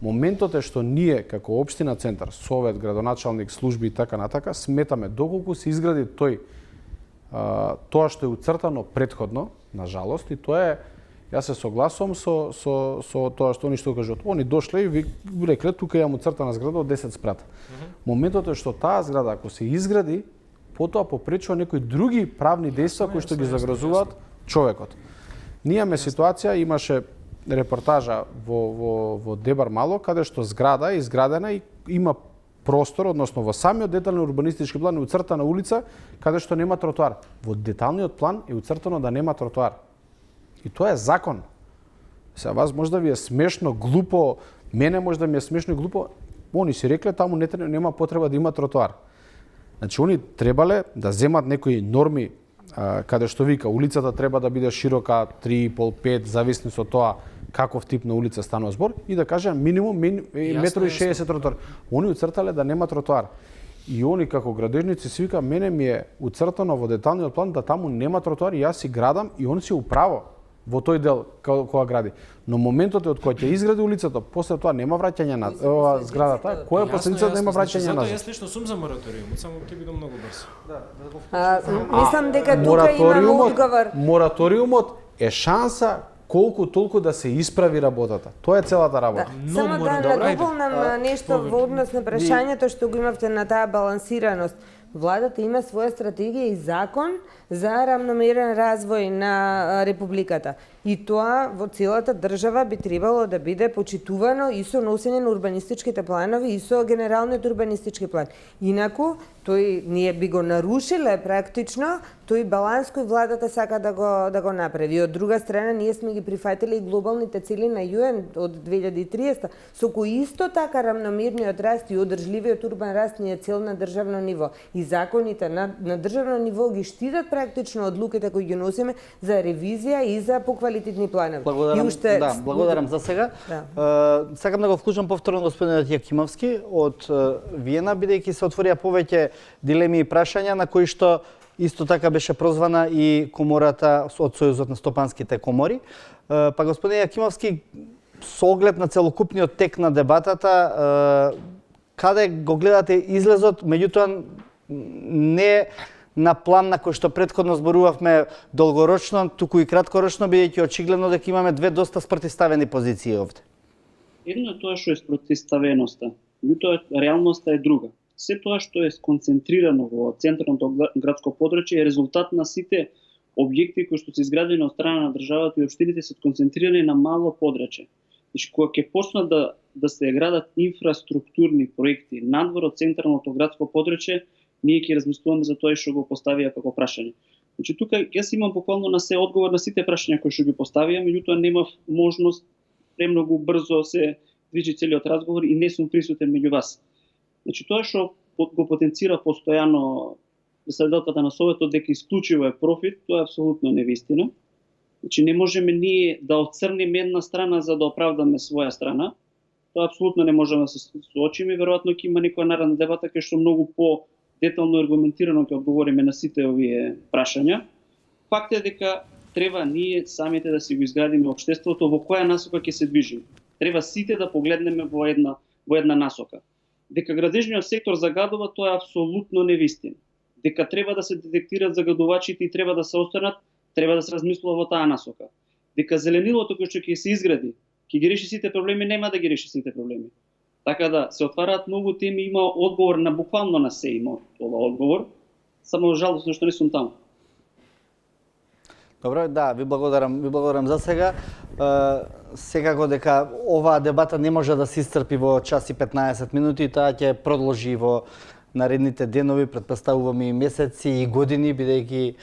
Моментот е што ние како општина центар, совет, градоначалник, служби и така натака сметаме доколку се изгради тоа што е уцртано претходно, на жалост, и тоа е, јас се согласувам со тоа што они што кажат. Они дошле и ви рекле тука имам уцртана зграда од 10 спрата. Моментот е што таа зграда ако се изгради, потоа попречува некои други правни дејства кои што ги загрозуваат човекот. Ние имаме ситуација, имаше репортажа во Дебар Мало, каде што зграда е изградена и има простор, односно во самиот детален урбанистички план е уцртана улица каде што нема тротоар. Во деталниот план е уцртано да нема тротоар. И тоа е закон. Сега вас може да ви е смешно, глупо, мене може да ми е смешно и глупо, они си рекле таму нема потреба да има тротоар. Значи они требале да земат некои норми каде што вика улицата треба да биде широка 3,5-5, зависно со тоа каков тип на улица станува збор и да кажа минимум 1,60 м тротоар. Они уцртале да нема тротоар. И они како градежници си вика мене ми е уцртано во деталниот план да таму нема тротоар и јас си градам и он си управо во тој дел кога гради. Но моментот е од кога ќе изгради улицата, после тоа нема враќање на зградата. Која е последицата нема враќање на? Затоа јас лично сум за мораториум, само ќе бидам многу брз. Мислам дека тука имаме одговор. Мораториумот е шанса колку толку да се исправи работата. Тоа е целата работа. Само да надополнам нешто во однос на прашањето што го имавте на таа балансираност. Владата има своја стратегија и закон за рамномерен развој на Републиката. И тоа во целата држава би требало да биде почитувано и со носење на урбанистичките планови и со генералниот урбанистички план. Инаку, тој ние би го нарушиле практично тој баланс кој владата сака да го направи. Од друга страна, ние сме ги прифатили и глобалните цели на ЮН од 2030, со кои исто така рамномерниот раст и одржливиот урбан раст ни е цел на државно ниво. И законите на државно ниво ги штитат практично одлуките кои ги носиме за ревизија и за поквалитетни планови. Благодарам, И уште... да, благодарам за сега. Да. Сакам да го вклучам повторно господинот Јакимовски од Виена, бидејќи се отворија повеќе дилеми и прашања на кои што исто така беше прозвана и комората од Сојузот на стопанските комори. Па господин Јакимовски, со оглед на целокупниот тек на дебатата, каде го гледате излезот, меѓутоа не на план на кој што претходно зборувавме долгорочно, туку и краткорочно, бидејќи очигледно дека имаме две доста спротивставени позиции овде. Едно е тоа што е спротивставеноста, меѓутоа реалноста е друга. Се тоа што е сконцентрирано во централното градско подрачје е резултат на сите објекти кои што се изградени од страна на државата и општините се концентрирани на мало подрачје. Значи, кога ќе почнат да се градат инфраструктурни проекти надвор од централното градско подрачје, ние ќе размислуваме за тоа и што го поставија како прашање. Значи, тука јас имам буквално на се одговор на сите прашања кои што ги поставија, меѓутоа немав можност, премногу брзо се движи целиот разговор и не сум присутен меѓу вас. Значи, тоа што го потенцира постојано председателката на Советот дека исклучиво е профит, тоа е апсолутно невистина. Значи, не можеме ние да отцрниме една страна за да оправдаме своја страна. Тоа апсолутно не можеме да се соочиме, веројатно ќе има некоја наредна дебата кај што многу по-детално и аргументирано ќе одговориме на сите овие прашања. Факт е дека треба ние самите да си го изградиме општеството во која насока ќе се движиме. Треба сите да погледнеме во една насока. Дека градежниот сектор загадува, тоа е апсолутно невистина. Дека треба да се детектират загадувачите и треба да се останат, треба да се размислува во таа насока. Дека зеленилото кој што ќе се изгради, ќе ги реши сите проблеми, нема да ги реши сите проблеми. Така да се отвараат многу теми, има одговор на буквално на се има ова одговор, само жалосно што не сум таму. Добро, да, ви благодарам за сега. Секако дека оваа дебата не може да се исцрпи во час и 15 минути, таа ќе продолжи во наредните денови, претпоставувам и месеци и години, бидејќи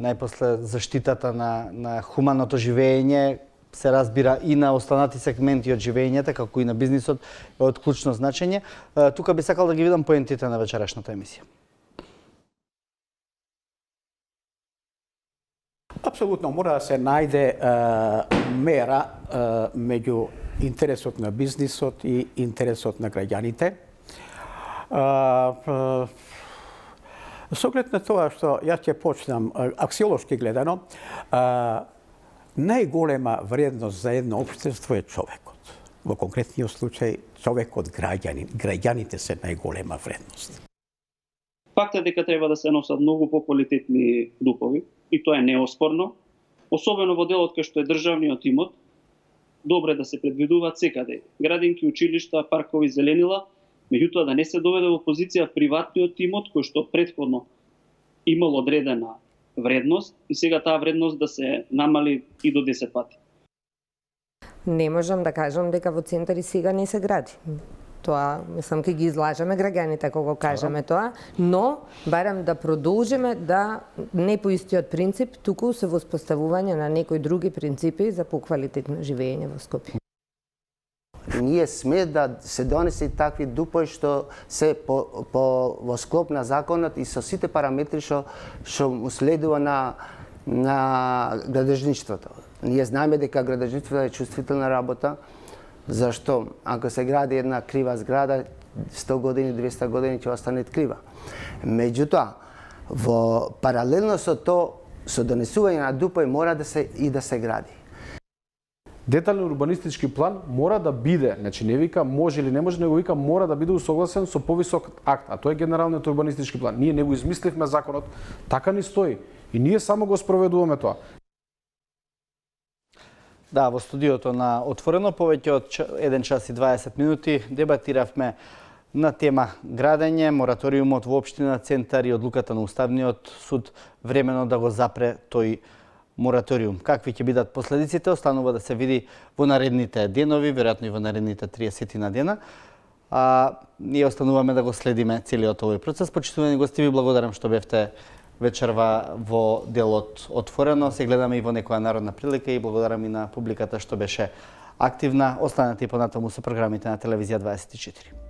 најпосле заштитата на хуманното живење се разбира и на останати сегменти од живењето, како и на бизнисот, е од клучно значење. Тука би сакал да ги видам поентите на вечерашната емисија. Апсолутно мора да се најде мера меѓу интересот на бизнисот и интересот на граѓаните. Со оглед на тоа што јас ќе почнам аксиолошки гледано, најголема вредност за едно општество е човекот. Во конкретниот случај човекот граѓанин. Граѓаните се најголема вредност. Факт е дека треба да се носат многу поквалитетни дупови и тоа е неоспорно, особено во делот кај што е државниот имот. Добро е да се предвидуваат секаде градинки, училишта, паркови, зеленила, меѓутоа да не се доведе во позиција приватниот имот кој што претходно имал одредена вредност и сега таа вредност да се намали и до 10 пати. Не можам да кажам дека во центари сега не се гради. Тоа, мислам, ке ги излажеме граѓаните кога го кажеме тоа, но барам да продолжиме да не по истиот принцип, туку се воспоставување на некои други принципи за поквалитетно живење во Скопје. Ние сме да се донесе такви дупови што се во склоп на законот и со сите параметри што му следува на градежништвото. Ние знаеме дека градежништвото е чувствителна работа, зашто ако се гради една крива зграда, 100 години, 200 години ќе остане крива. Меѓутоа, во паралелно со тоа, со донесување на дупови мора да се гради. Детален урбанистички план мора да биде, значи не вика може или не може, него вика мора да биде усогласен со повисок акт, а тоа е генералниот урбанистички план. Ние не го измисливме законот, така ни стои и ние само го спроведуваме тоа. Да, во студиото на Отворено повеќе од 1 час и 20 минути дебатиравме на тема градење, мораториумот во општина Центар и одлуката на Уставниот суд времено да го запре тој мораториум. Какви ќе бидат последиците, останува да се види во наредните денови, веројатно и во наредните 30 на дена. Ние остануваме да го следиме целиот овој процес. Почитувани гости, ви благодарам што бевте вечерва во делот Отворено. Се гледаме и во некоја народна прилика и благодарам и на публиката што беше активна. Останете и понатаму со програмите на Телевизија 24.